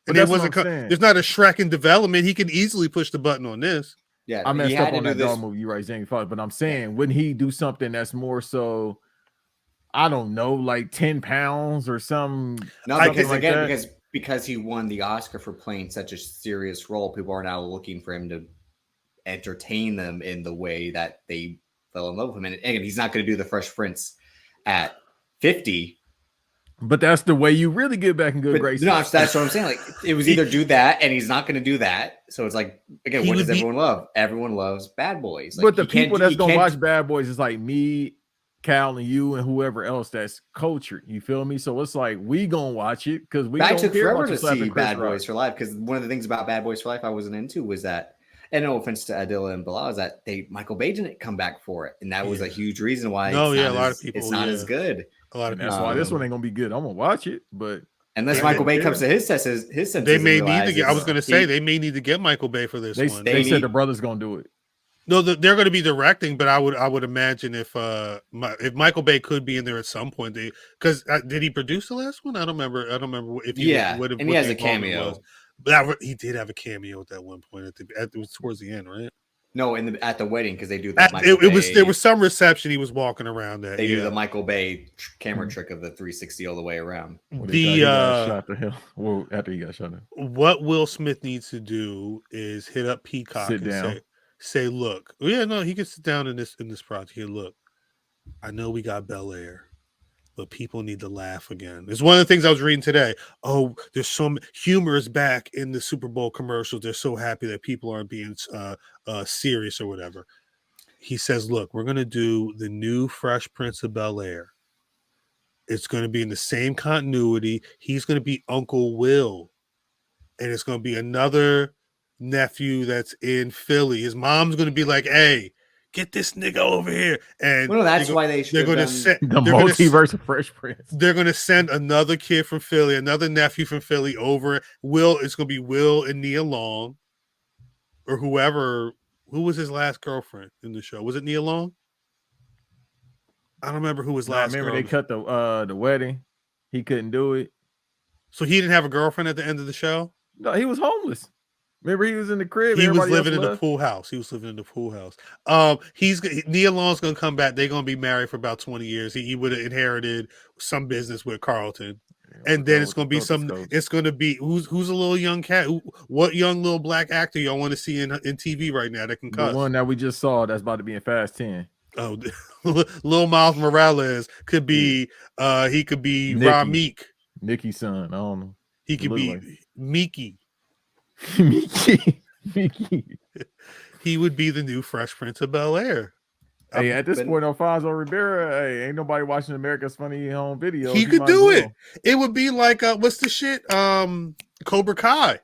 [SPEAKER 3] And it wasn't. There's not a Shrek in development. He can easily push the button on this.
[SPEAKER 2] Yeah,
[SPEAKER 4] I messed up on that dog movie. You're right, Jamie Foxx. But I'm saying, wouldn't he do something that's more so? I don't know, like 10 pounds or something.
[SPEAKER 2] No, because like again, because he won the Oscar for playing such a serious role, people are now looking for him to entertain them in the way that they fell in love with him. And again, he's not going to do the Fresh Prince at 50.
[SPEAKER 4] But that's the way you really get back in good graces.
[SPEAKER 2] No, that's what I'm saying. Like it was either do that, and he's not going to do that. So it's like again, what does everyone love? Everyone loves Bad Boys. Like,
[SPEAKER 4] but the people that's gonna watch Bad Boys is like me, Cal, and you, and whoever else that's cultured. You feel me? So it's like we gonna watch it because we.
[SPEAKER 2] I took forever to see Bad Boys for Life because one of the things about Bad Boys for Life I wasn't into was that, and no offense to Adila and Bilal, is that Michael Bay didn't come back for it, and that was a huge reason why.
[SPEAKER 3] A lot of people.
[SPEAKER 2] It's not as good.
[SPEAKER 3] A lot of
[SPEAKER 4] that's why this one ain't gonna be good. I'm gonna watch it, but
[SPEAKER 2] unless Michael Bay comes to his senses,
[SPEAKER 3] they may need to get. I was gonna say they may need to get Michael Bay for this one.
[SPEAKER 4] They said the brother's gonna do it.
[SPEAKER 3] No, they're going to be directing, but I would imagine if Michael Bay could be in there at some point, because did he produce the last one? I don't remember if he
[SPEAKER 2] and he has a cameo.
[SPEAKER 3] But he did have a cameo at that one point it was towards the end, right?
[SPEAKER 2] No, at the wedding because they do
[SPEAKER 3] there was some reception. He was walking around that
[SPEAKER 2] they do the Michael Bay camera trick of the 360 all the way around.
[SPEAKER 4] After he got shot down.
[SPEAKER 3] What Will Smith needs to do is hit up Peacock and say, look, he can sit down in this project. Here, look, I know we got Bel Air, but people need to laugh again. It's one of the things I was reading today. Oh, there's some humor is back in the Super Bowl commercials. They're so happy that people aren't being serious or whatever. He says, look, we're going to do the new Fresh Prince of Bel Air. It's going to be in the same continuity. He's going to be Uncle Will. And it's going to be another nephew that's in Philly. His mom's going to be like, hey, get this nigga over here. And
[SPEAKER 2] that's why they're
[SPEAKER 3] going to send
[SPEAKER 4] the multiverse of Fresh Prince.
[SPEAKER 3] They're going to send another kid from Philly, another nephew from Philly over. It's going to be Will and Nia Long or whoever. Who was his last girlfriend in the show? Was it Nia Long? I don't remember who was last.
[SPEAKER 4] Remember they cut the wedding. He couldn't do it.
[SPEAKER 3] So he didn't have a girlfriend at the end of the show?
[SPEAKER 4] No, he was homeless. Remember, he was in the crib.
[SPEAKER 3] He was living in the pool house. Nia Long's gonna come back. They're gonna be married for about 20 years. He would have inherited some business with Carlton, and then it's gonna be It's gonna be who's a little young cat. What young little black actor y'all want to see in TV right now that can cuss?
[SPEAKER 4] The one that we just saw that's about to be in Fast 10.
[SPEAKER 3] Oh, Lil Miles Morales could be. He could be Rameek,
[SPEAKER 4] Nicki's son. I don't know.
[SPEAKER 3] He could be Mickey.
[SPEAKER 4] Mickey.
[SPEAKER 3] He would be the new Fresh Prince of Bel Air.
[SPEAKER 4] Hey, at this point, Alfonso Ribeira, hey, ain't nobody watching America's Funny Home Videos.
[SPEAKER 3] He could do it. It would be like what's the shit? Cobra Kai.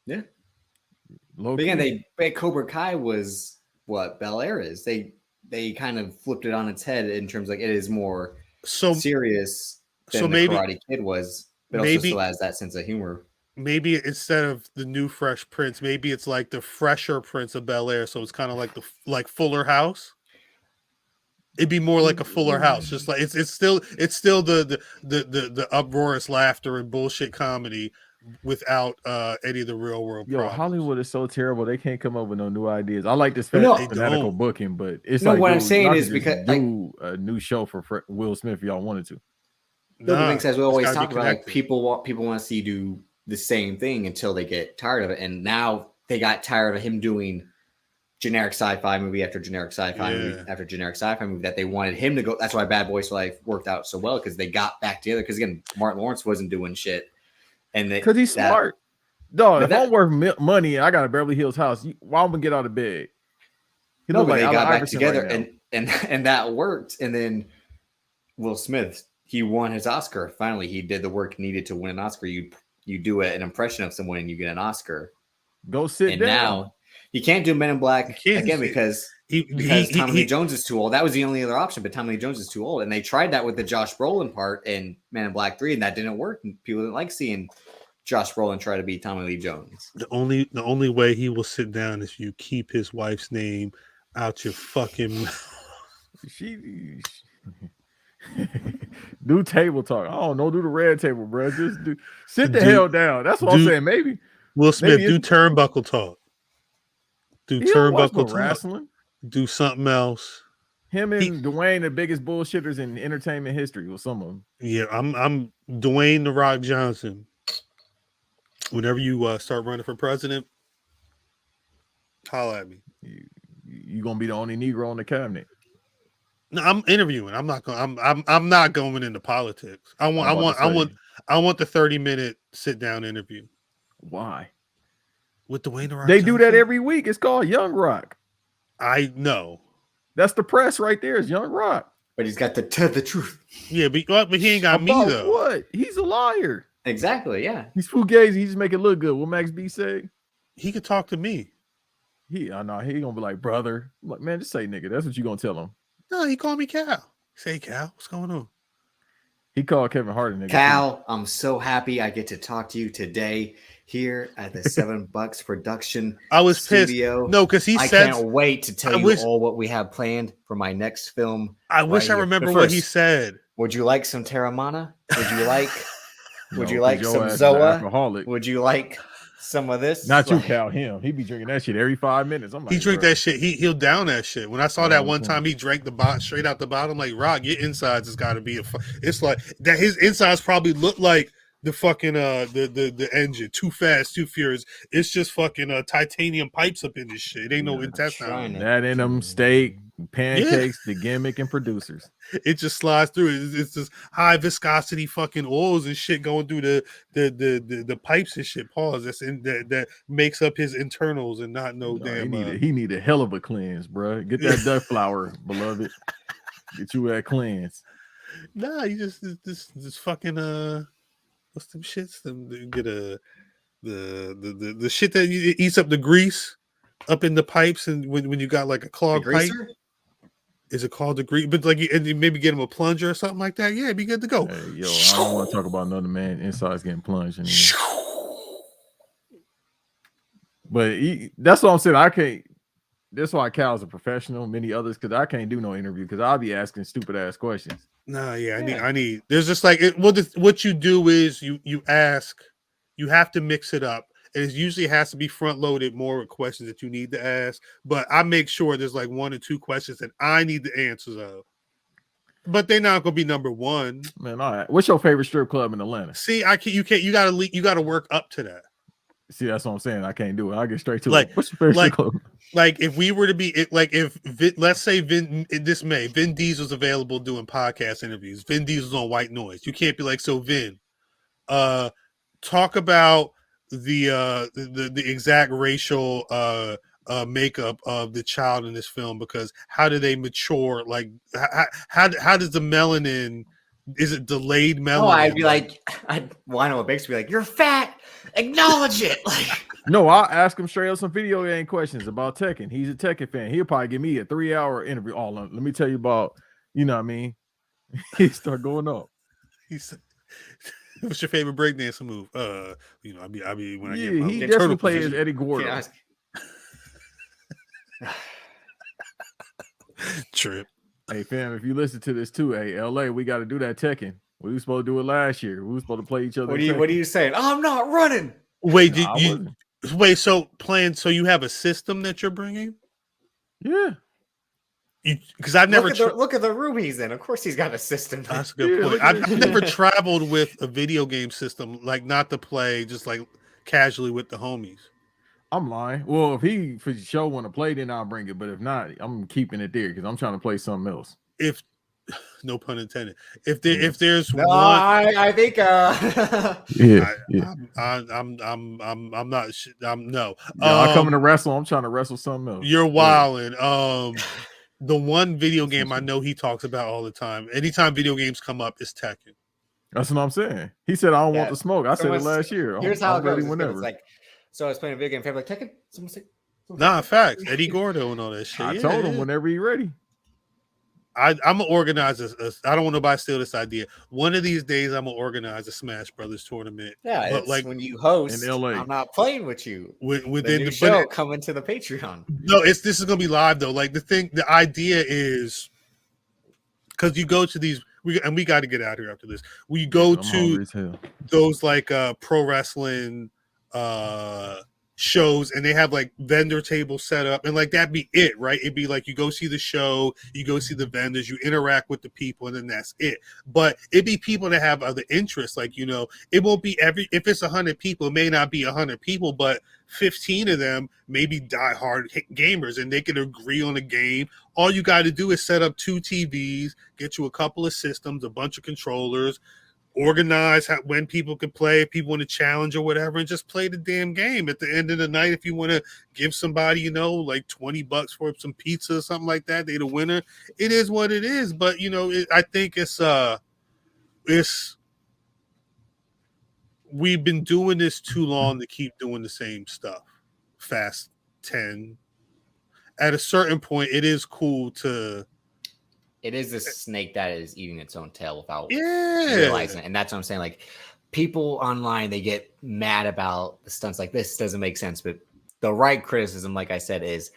[SPEAKER 2] Yeah.
[SPEAKER 4] Low
[SPEAKER 2] But again,
[SPEAKER 4] key.
[SPEAKER 2] Cobra Kai was what Bel Air is. They kind of flipped it on its head in terms like it is more
[SPEAKER 3] So
[SPEAKER 2] serious than
[SPEAKER 3] so
[SPEAKER 2] the
[SPEAKER 3] maybe
[SPEAKER 2] Karate Kid was, but also
[SPEAKER 3] maybe
[SPEAKER 2] still has that sense of humor.
[SPEAKER 3] maybe instead of the new Fresh Prince, maybe it's like the fresher Prince of Bel Air. So it's kind of like like Fuller House. It'd be more like a Fuller House, just like it's still the uproarious laughter and bullshit comedy without any of the real world
[SPEAKER 4] Yo,
[SPEAKER 3] problems.
[SPEAKER 4] Hollywood is so terrible. They can't come up with no new ideas. I like this
[SPEAKER 2] No,
[SPEAKER 4] fanatical booking, but it's
[SPEAKER 2] No,
[SPEAKER 4] like,
[SPEAKER 2] what I'm
[SPEAKER 4] dude,
[SPEAKER 2] saying
[SPEAKER 4] y'all
[SPEAKER 2] is
[SPEAKER 4] could just
[SPEAKER 2] because, like-
[SPEAKER 4] do a new show for Will Smith if y'all wanted to.
[SPEAKER 2] No, but makes sense. We
[SPEAKER 3] it's
[SPEAKER 2] always
[SPEAKER 3] gotta be
[SPEAKER 2] talk about like
[SPEAKER 3] connected.
[SPEAKER 2] people want to see you do the same thing until they get tired of it, and now they got tired of him doing generic sci-fi movie after generic sci-fi movie after generic sci-fi movie that they wanted him to go. That's why Bad Boys for Life worked out so well because they got back together. Because again, Martin Lawrence wasn't doing shit, and
[SPEAKER 4] Because he's smart. Dog, if
[SPEAKER 2] that-
[SPEAKER 4] I'm worth money and I got a Beverly Hills house, why am I gonna get out of bed? He
[SPEAKER 2] No,
[SPEAKER 4] look
[SPEAKER 2] but
[SPEAKER 4] like
[SPEAKER 2] they
[SPEAKER 4] Allen
[SPEAKER 2] got back
[SPEAKER 4] Iverson
[SPEAKER 2] together,
[SPEAKER 4] right now.
[SPEAKER 2] and that worked. And then Will Smith, he won his Oscar. Finally, he did the work needed to win an Oscar. You do an impression of someone and you get an Oscar.
[SPEAKER 4] Go sit
[SPEAKER 2] And
[SPEAKER 4] down.
[SPEAKER 2] now he can't do Men in Black again because Tommy Lee Jones is too old. That was the only other option, but Tommy Lee Jones is too old. And they tried that with the Josh Brolin part in Men in Black 3, and that didn't work. And people didn't like seeing Josh Brolin try to be Tommy Lee Jones.
[SPEAKER 3] The only way he will sit down is you keep his wife's name out your fucking mouth.
[SPEAKER 4] She do table talk. I don't know. Do the red table, bro. Just sit the hell down. That's what I'm saying. Maybe
[SPEAKER 3] Will Smith
[SPEAKER 4] maybe
[SPEAKER 3] do turnbuckle talk. Do
[SPEAKER 4] he don't watch no
[SPEAKER 3] turnbuckle talk.
[SPEAKER 4] wrestling.
[SPEAKER 3] Do something else.
[SPEAKER 4] Him and Dwayne, the biggest bullshitters in entertainment history, or some of them.
[SPEAKER 3] Yeah, I'm Dwayne the Rock Johnson. Whenever you start running for president, holla at me.
[SPEAKER 4] You gonna be the only Negro on the cabinet.
[SPEAKER 3] No, I'm interviewing. I'm not going. I'm not going into politics. I want the 30-minute sit down interview.
[SPEAKER 4] Why?
[SPEAKER 3] With Dwayne the Rock
[SPEAKER 4] They
[SPEAKER 3] Johnson?
[SPEAKER 4] do that every week. It's called Young Rock.
[SPEAKER 3] I know.
[SPEAKER 4] That's the press right there. Is Young Rock.
[SPEAKER 2] But he's got the truth.
[SPEAKER 3] Yeah, but he ain't got me
[SPEAKER 4] About
[SPEAKER 3] though.
[SPEAKER 4] what? He's a liar.
[SPEAKER 2] Exactly. Yeah.
[SPEAKER 4] He's fugazi. He just make it look good. What Max B say?
[SPEAKER 3] He could talk to me.
[SPEAKER 4] I know he gonna be like, brother. I'm like, man, just say nigga. That's what you gonna tell him.
[SPEAKER 3] No, he called me Cal. Say, Cal, what's going on?
[SPEAKER 4] He called Kevin Hart a nigga.
[SPEAKER 2] Cal, I'm so happy I get to talk to you today here at the $7 production.
[SPEAKER 3] I was
[SPEAKER 2] studio.
[SPEAKER 3] pissed. No, because he
[SPEAKER 2] I
[SPEAKER 3] said.
[SPEAKER 2] can't wait to tell you all what we have planned for my next film.
[SPEAKER 3] I wish I remember what he said.
[SPEAKER 2] Would you like some Terramana? Would you like? Would you
[SPEAKER 4] No,
[SPEAKER 2] like
[SPEAKER 4] 'cause
[SPEAKER 2] some
[SPEAKER 4] your ass is
[SPEAKER 2] Zoa?
[SPEAKER 4] alcoholic.
[SPEAKER 2] Would you like some of this?
[SPEAKER 4] Not you,
[SPEAKER 2] Like-
[SPEAKER 4] Cal. Him. He be drinking that shit every 5 minutes. I'm like,
[SPEAKER 3] He drink
[SPEAKER 4] bro.
[SPEAKER 3] that shit. He'll down that shit. When I saw that one time, he drank the bot straight out the bottom. Like, Rock, your insides has got to be it's like that. His insides probably look like the fucking the engine. Too fast, too furious. It's just fucking titanium pipes up in this shit. It ain't no intestine.
[SPEAKER 4] That in them steak, pancakes, the gimmick, and producers.
[SPEAKER 3] It just slides through. It's just high viscosity fucking oils and shit going through the pipes and shit. Pause. That makes up his internals and not damn.
[SPEAKER 4] He need a hell of a cleanse, bro. Get that duck flour, beloved. Get you that cleanse.
[SPEAKER 3] Nah, you just this fucking what's them shits? Get the shit that eats up the grease up in the pipes, and when you got like a clogged pipe. Is it called the grease? But like, and you maybe get him a plunger or something like that. Yeah, be good to go.
[SPEAKER 4] Hey, yo, I don't want to talk about another man insides getting plunged. But that's what I'm saying. I can't. That's why Cal's a professional. Many others, because I can't do no interview because I'll be asking stupid ass questions.
[SPEAKER 3] Nah, yeah, I need. There's just like what you do is you ask. You have to mix it up. It usually has to be front loaded more with questions that you need to ask. But I make sure there's like 1 or 2 questions that I need the answers of. But they're not gonna be number one.
[SPEAKER 4] Man, all right. What's your favorite strip club in Atlanta?
[SPEAKER 3] See, you can't. You gotta work up to that.
[SPEAKER 4] See, that's what I'm saying. I can't do it. I'll get straight to
[SPEAKER 3] Like,
[SPEAKER 4] it. What's your favorite strip club?
[SPEAKER 3] Like if we were to be let's say Vin Diesel's available doing podcast interviews. Vin Diesel's on White Noise. You can't be like, so Vin, talk about the exact racial makeup of the child in this film, because how do they mature? Like how does the melanin, is it delayed melanin?
[SPEAKER 2] Oh, I'd be like, I know what makes me like, you're fat, acknowledge it. Like,
[SPEAKER 4] No, I'll ask him straight up some video game questions about Tekken. He's a Tekken fan. He'll probably give me a 3-hour interview. Oh, let me tell you about, you know what I mean? He start going up.
[SPEAKER 3] He said, "What's your favorite breakdancing move?" You know, I be when I get my
[SPEAKER 4] He
[SPEAKER 3] turtle
[SPEAKER 4] definitely plays
[SPEAKER 3] position.
[SPEAKER 4] Eddie Gordo.
[SPEAKER 2] can I ask-
[SPEAKER 3] Trip.
[SPEAKER 4] Hey fam, if you listen to this too, hey LA, we got to do that Tekken. We were supposed to do it last year. We were supposed to play each other.
[SPEAKER 2] What are you saying? I'm not running.
[SPEAKER 3] Wait,
[SPEAKER 4] Nah, I wasn't.
[SPEAKER 3] wait? So you have a system that you're bringing?
[SPEAKER 4] Yeah.
[SPEAKER 3] Because I've never
[SPEAKER 2] look at the room he's in. Of course, he's got a system.
[SPEAKER 3] That's a good point. I've never traveled with a video game system, like not to play, just like casually with the homies.
[SPEAKER 4] I'm lying. Well, if he for sure want to play, then I'll bring it. But if not, I'm keeping it there because I'm trying to play something else.
[SPEAKER 3] If no pun intended. If there's
[SPEAKER 2] No,
[SPEAKER 3] one,
[SPEAKER 2] I think
[SPEAKER 3] I'm not. I'm no.
[SPEAKER 4] I'm coming to wrestle. I'm trying to wrestle something else.
[SPEAKER 3] You're wilding. The one video game I know he talks about all the time. Anytime video games come up, is Tekken.
[SPEAKER 4] That's what I'm saying. He said, "I don't want the smoke." I said it last year.
[SPEAKER 2] Here's how it goes.
[SPEAKER 4] Whenever.
[SPEAKER 2] It's like, so I was playing a video game. Like Tekken. Someone say,
[SPEAKER 3] Nah, facts. Eddie Gordo and all that shit.
[SPEAKER 4] I told him whenever he's ready.
[SPEAKER 3] I'm gonna organize I don't want nobody to steal this idea. One of these days, I'm gonna organize a Smash Brothers tournament.
[SPEAKER 2] Yeah,
[SPEAKER 3] but
[SPEAKER 2] it's
[SPEAKER 3] like
[SPEAKER 2] when you host
[SPEAKER 4] in LA.
[SPEAKER 2] I'm not playing with you.
[SPEAKER 3] Within the
[SPEAKER 2] show coming to the Patreon.
[SPEAKER 3] No, this is gonna be live though. Like the idea is because you go to these, we got to get out here after this. We go to those like pro wrestling shows, and they have like vendor tables set up, and like that'd be it, right? It'd be like you go see the show, you go see the vendors, you interact with the people, and then that's it. But it'd be people that have other interests, like, you know, it won't be if it's 100 people, it may not be 100 people, but 15 of them maybe diehard gamers, and they can agree on a game. All you got to do is set up 2 TVs, get you a couple of systems, a bunch of controllers, organize when people can play, if people want to challenge or whatever, and just play the damn game. At the end of the night, if you want to give somebody, you know, like $20 for some pizza or something like that, they the winner. It is what it is. But you know, I think it's we've been doing this too long to keep doing the same stuff. Fast 10. At a certain point, it is cool to.
[SPEAKER 2] It is this snake that is eating its own tail without realizing it. And that's what I'm saying. Like, people online, they get mad about the stunts like this. Doesn't make sense. But the right criticism, like I said, is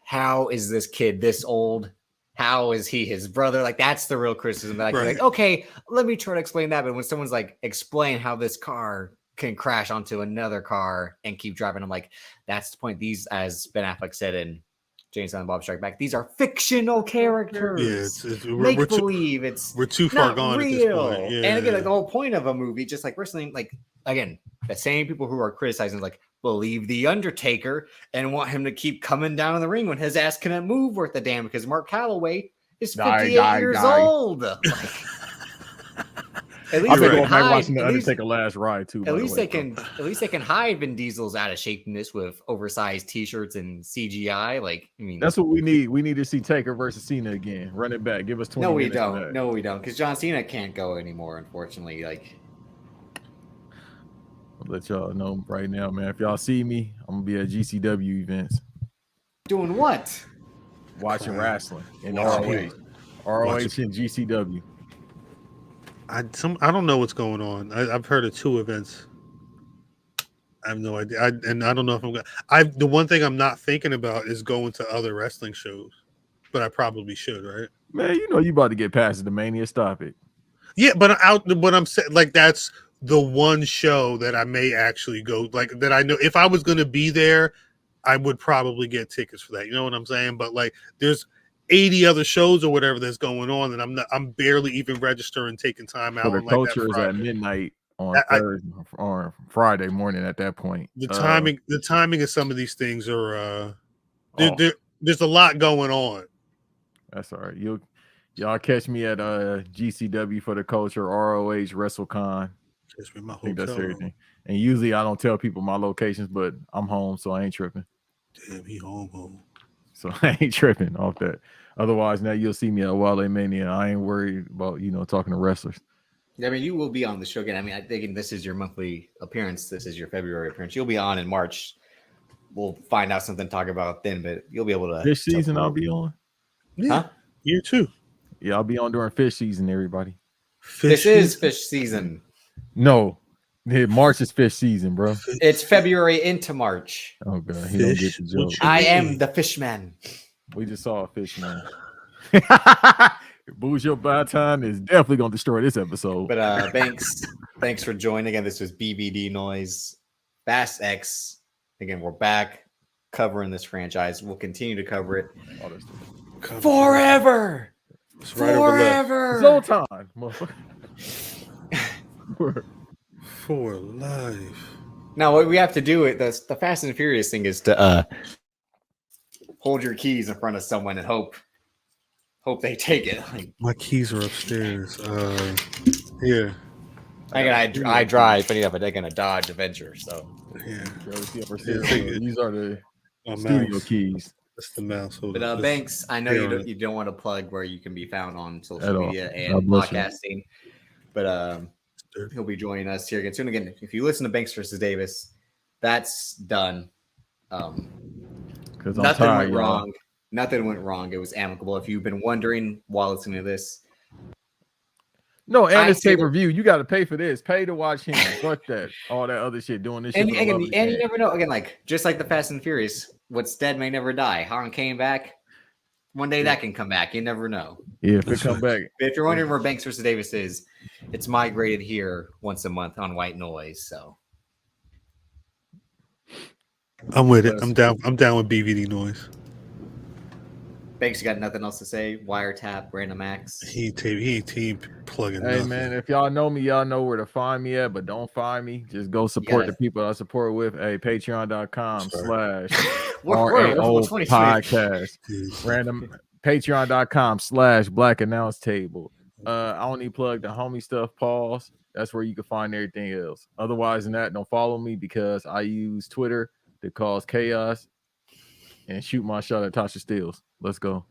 [SPEAKER 2] how is this kid this old? How is he his brother? Like, that's the real criticism. That I can be like, okay, let me try to explain that. But when someone's like, explain how this car can crash onto another car and keep driving, I'm like, that's the point. These, as Ben Affleck said in James and Bob Strike Back, these are fictional characters.
[SPEAKER 3] Yeah,
[SPEAKER 2] make believe.
[SPEAKER 3] We're too far gone
[SPEAKER 2] real.
[SPEAKER 3] At this point. Yeah.
[SPEAKER 2] And again, like the whole point of a movie, just like wrestling, like again, the same people who are criticizing, like, believe the Undertaker and want him to keep coming down in the ring when his ass couldn't move worth a damn because Mark Calloway is 58 years old. Like, at least they can hide.
[SPEAKER 4] Watching the Undertaker last ride too.
[SPEAKER 2] At least they can hide Vin Diesel's out of shapiness with oversized T-shirts and CGI. Like, I mean,
[SPEAKER 4] that's what we need. We need to see Taker versus Cena again. Run it back. Give us 20 minutes.
[SPEAKER 2] No, we don't. Because John Cena can't go anymore, unfortunately. Like,
[SPEAKER 4] I'll let y'all know right now, man. If y'all see me, I'm gonna be at GCW events.
[SPEAKER 2] Doing what?
[SPEAKER 4] Watching wrestling in ROH and GCW.
[SPEAKER 3] I don't know what's going on. I've heard of 2 events. I have no idea. I don't know if I'm going. The one thing I'm not thinking about is going to other wrestling shows, but I probably should, right?
[SPEAKER 4] Man, you know you about to get past the Mania. Stop it.
[SPEAKER 3] Yeah, but I'm saying, like, that's the one show that I may actually go, like, that I know if I was going to be there, I would probably get tickets for that. You know what I'm saying? But like, there's 80 other shows or whatever that's going on, and I'm barely even registering, taking time out.
[SPEAKER 4] So the culture is at midnight on Thursday or Friday morning. At that point,
[SPEAKER 3] the timing of some of these things are there's a lot going on.
[SPEAKER 4] That's all right. Y'all catch me at GCW for the culture, ROH, WrestleCon.
[SPEAKER 3] I
[SPEAKER 4] think that's everything. And usually I don't tell people my locations, but I'm home, so I ain't tripping.
[SPEAKER 3] Damn, he home.
[SPEAKER 4] So I ain't tripping off that. Otherwise, now you'll see me at Wale Mania. I ain't worried about, talking to wrestlers.
[SPEAKER 2] I mean, you will be on the show again. I mean, I think this is your monthly appearance. This is your February appearance. You'll be on in March. We'll find out something to talk about then, but you'll be able to.
[SPEAKER 4] Fish season, I'll be on.
[SPEAKER 3] Yeah,
[SPEAKER 2] Huh?
[SPEAKER 3] you too.
[SPEAKER 4] Yeah, I'll be on during fish season, everybody.
[SPEAKER 2] This is fish season.
[SPEAKER 4] No, March is fish season, bro.
[SPEAKER 2] It's February into March.
[SPEAKER 4] Oh god, he don't get the joke.
[SPEAKER 2] I am the fish man.
[SPEAKER 4] We just saw a fish man. Booze Your Bad Time is definitely gonna destroy this episode.
[SPEAKER 2] But thanks for joining again. This was BVD Noise, Fast X. Again, we're back covering this franchise. We'll continue to cover it forever.
[SPEAKER 3] It's right over left.
[SPEAKER 2] Forever.
[SPEAKER 4] Zoltan, motherfucker.
[SPEAKER 3] For life.
[SPEAKER 2] Now, what we have to do it the Fast and Furious thing is to hold your keys in front of someone and hope they take it. Like,
[SPEAKER 3] My keys are upstairs. Yeah.
[SPEAKER 2] I drive, funny enough, I take in a Dodge Avenger, so
[SPEAKER 3] Yeah.
[SPEAKER 4] These are the
[SPEAKER 3] My
[SPEAKER 4] studio
[SPEAKER 3] mouse.
[SPEAKER 4] keys.
[SPEAKER 3] That's the mouse. Hold
[SPEAKER 2] but
[SPEAKER 3] on.
[SPEAKER 2] Banks, I know
[SPEAKER 3] stay on
[SPEAKER 2] you don't want to plug where you can be found on
[SPEAKER 4] At
[SPEAKER 2] social
[SPEAKER 4] all.
[SPEAKER 2] media and
[SPEAKER 4] God bless you.
[SPEAKER 2] podcasting, but he'll be joining us here again soon. Again, if you listen to Banks versus Davis, that's done.
[SPEAKER 4] Because
[SPEAKER 2] Nothing went wrong. Nothing went wrong. It was amicable. If you've been wondering while listening to this,
[SPEAKER 4] No, and it's
[SPEAKER 2] I see
[SPEAKER 4] pay-per-view. You got to pay for this. Pay to watch him. Fuck that. All that other shit. Doing this shit.
[SPEAKER 2] and
[SPEAKER 4] for the love of the
[SPEAKER 2] you
[SPEAKER 4] game.
[SPEAKER 2] never know. Again, like just like the Fast and Furious, what's dead may never die. Han came back. One day that can come back. You never know.
[SPEAKER 4] Yeah, if it come back.
[SPEAKER 2] But if you're wondering where Banks versus Davis is, it's migrated here once a month on White Noise. So
[SPEAKER 3] I'm with it. I'm down with BVD Noise.
[SPEAKER 2] Banks, you got nothing else to say? Wiretap, Random Acts.
[SPEAKER 3] He plugging.
[SPEAKER 4] Hey
[SPEAKER 3] nothing.
[SPEAKER 4] man, if y'all know me, y'all know where to find me at, but don't find me. Just go support the people I support with. Hey, patreon.com/RAO podcast. Random patreon.com/Black Announce Table. I only plug the homie stuff, pause. That's where you can find everything else. Otherwise than that, don't follow me because I use Twitter to cause chaos and shoot my shot at Tasha Steele. Let's go.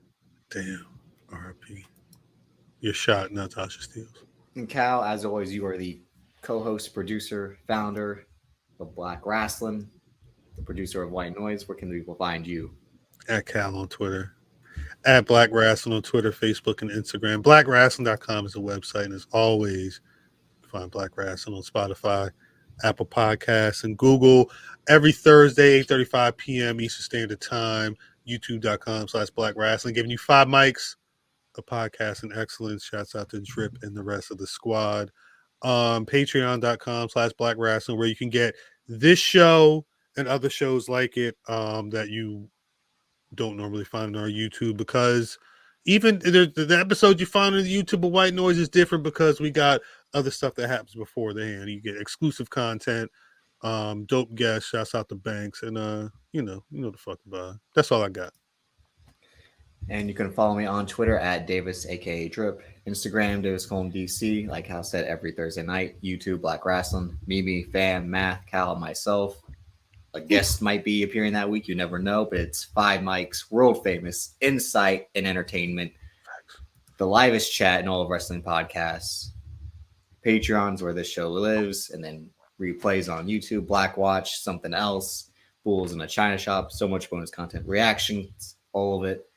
[SPEAKER 3] Damn. RIP. Your shot, Natasha Steele.
[SPEAKER 2] And Cal, as always, you are the co-host, producer, founder of Black Wrestling, the producer of White Noise. Where can people find you?
[SPEAKER 3] At Cal on Twitter. At Black Wrestling on Twitter, Facebook, and Instagram. BlackWrestling.com is the website. And as always, you find Black Wrestling on Spotify, Apple Podcasts, and Google every Thursday, 8:35 p.m. Eastern Standard Time. YouTube.com/Black Wrestling. Giving you 5 mics of podcasting excellence. Shouts out to Drip and the rest of the squad. Patreon.com/Black Wrestling, where you can get this show and other shows like it that you don't normally find on our YouTube, because even the episode you find on the YouTube of White Noise is different because we got other stuff that happens before the hand. You get exclusive content, dope guests. Shouts out to Banks, and you know the fuck about it. That's all I got.
[SPEAKER 2] And you can follow me on Twitter at Davis, aka Drip. Instagram, Davis Colm DC. Like Hal said, every Thursday night. YouTube, Black Wrestling. Mimi, Fam, Math, Cal, and myself. A guest might be appearing that week. You never know, but it's 5 mics, world famous, insight and entertainment. The livest chat in all of wrestling podcasts. Patreon's where this show lives, and then replays on YouTube, Black Watch, something else, Fools in a China Shop, so much bonus content, reactions, all of it.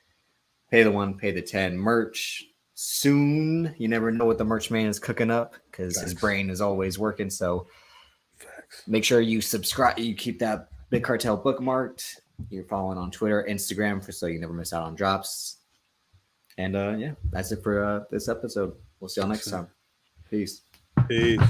[SPEAKER 2] Pay the 1, pay the 10, merch soon. You never know what the merch man is cooking up because his brain is always working. So make sure you subscribe. You keep that Big Cartel bookmarked. You're following on Twitter, Instagram, so you never miss out on drops. And yeah, that's it for this episode. We'll see y'all next time. Peace.
[SPEAKER 3] Peace.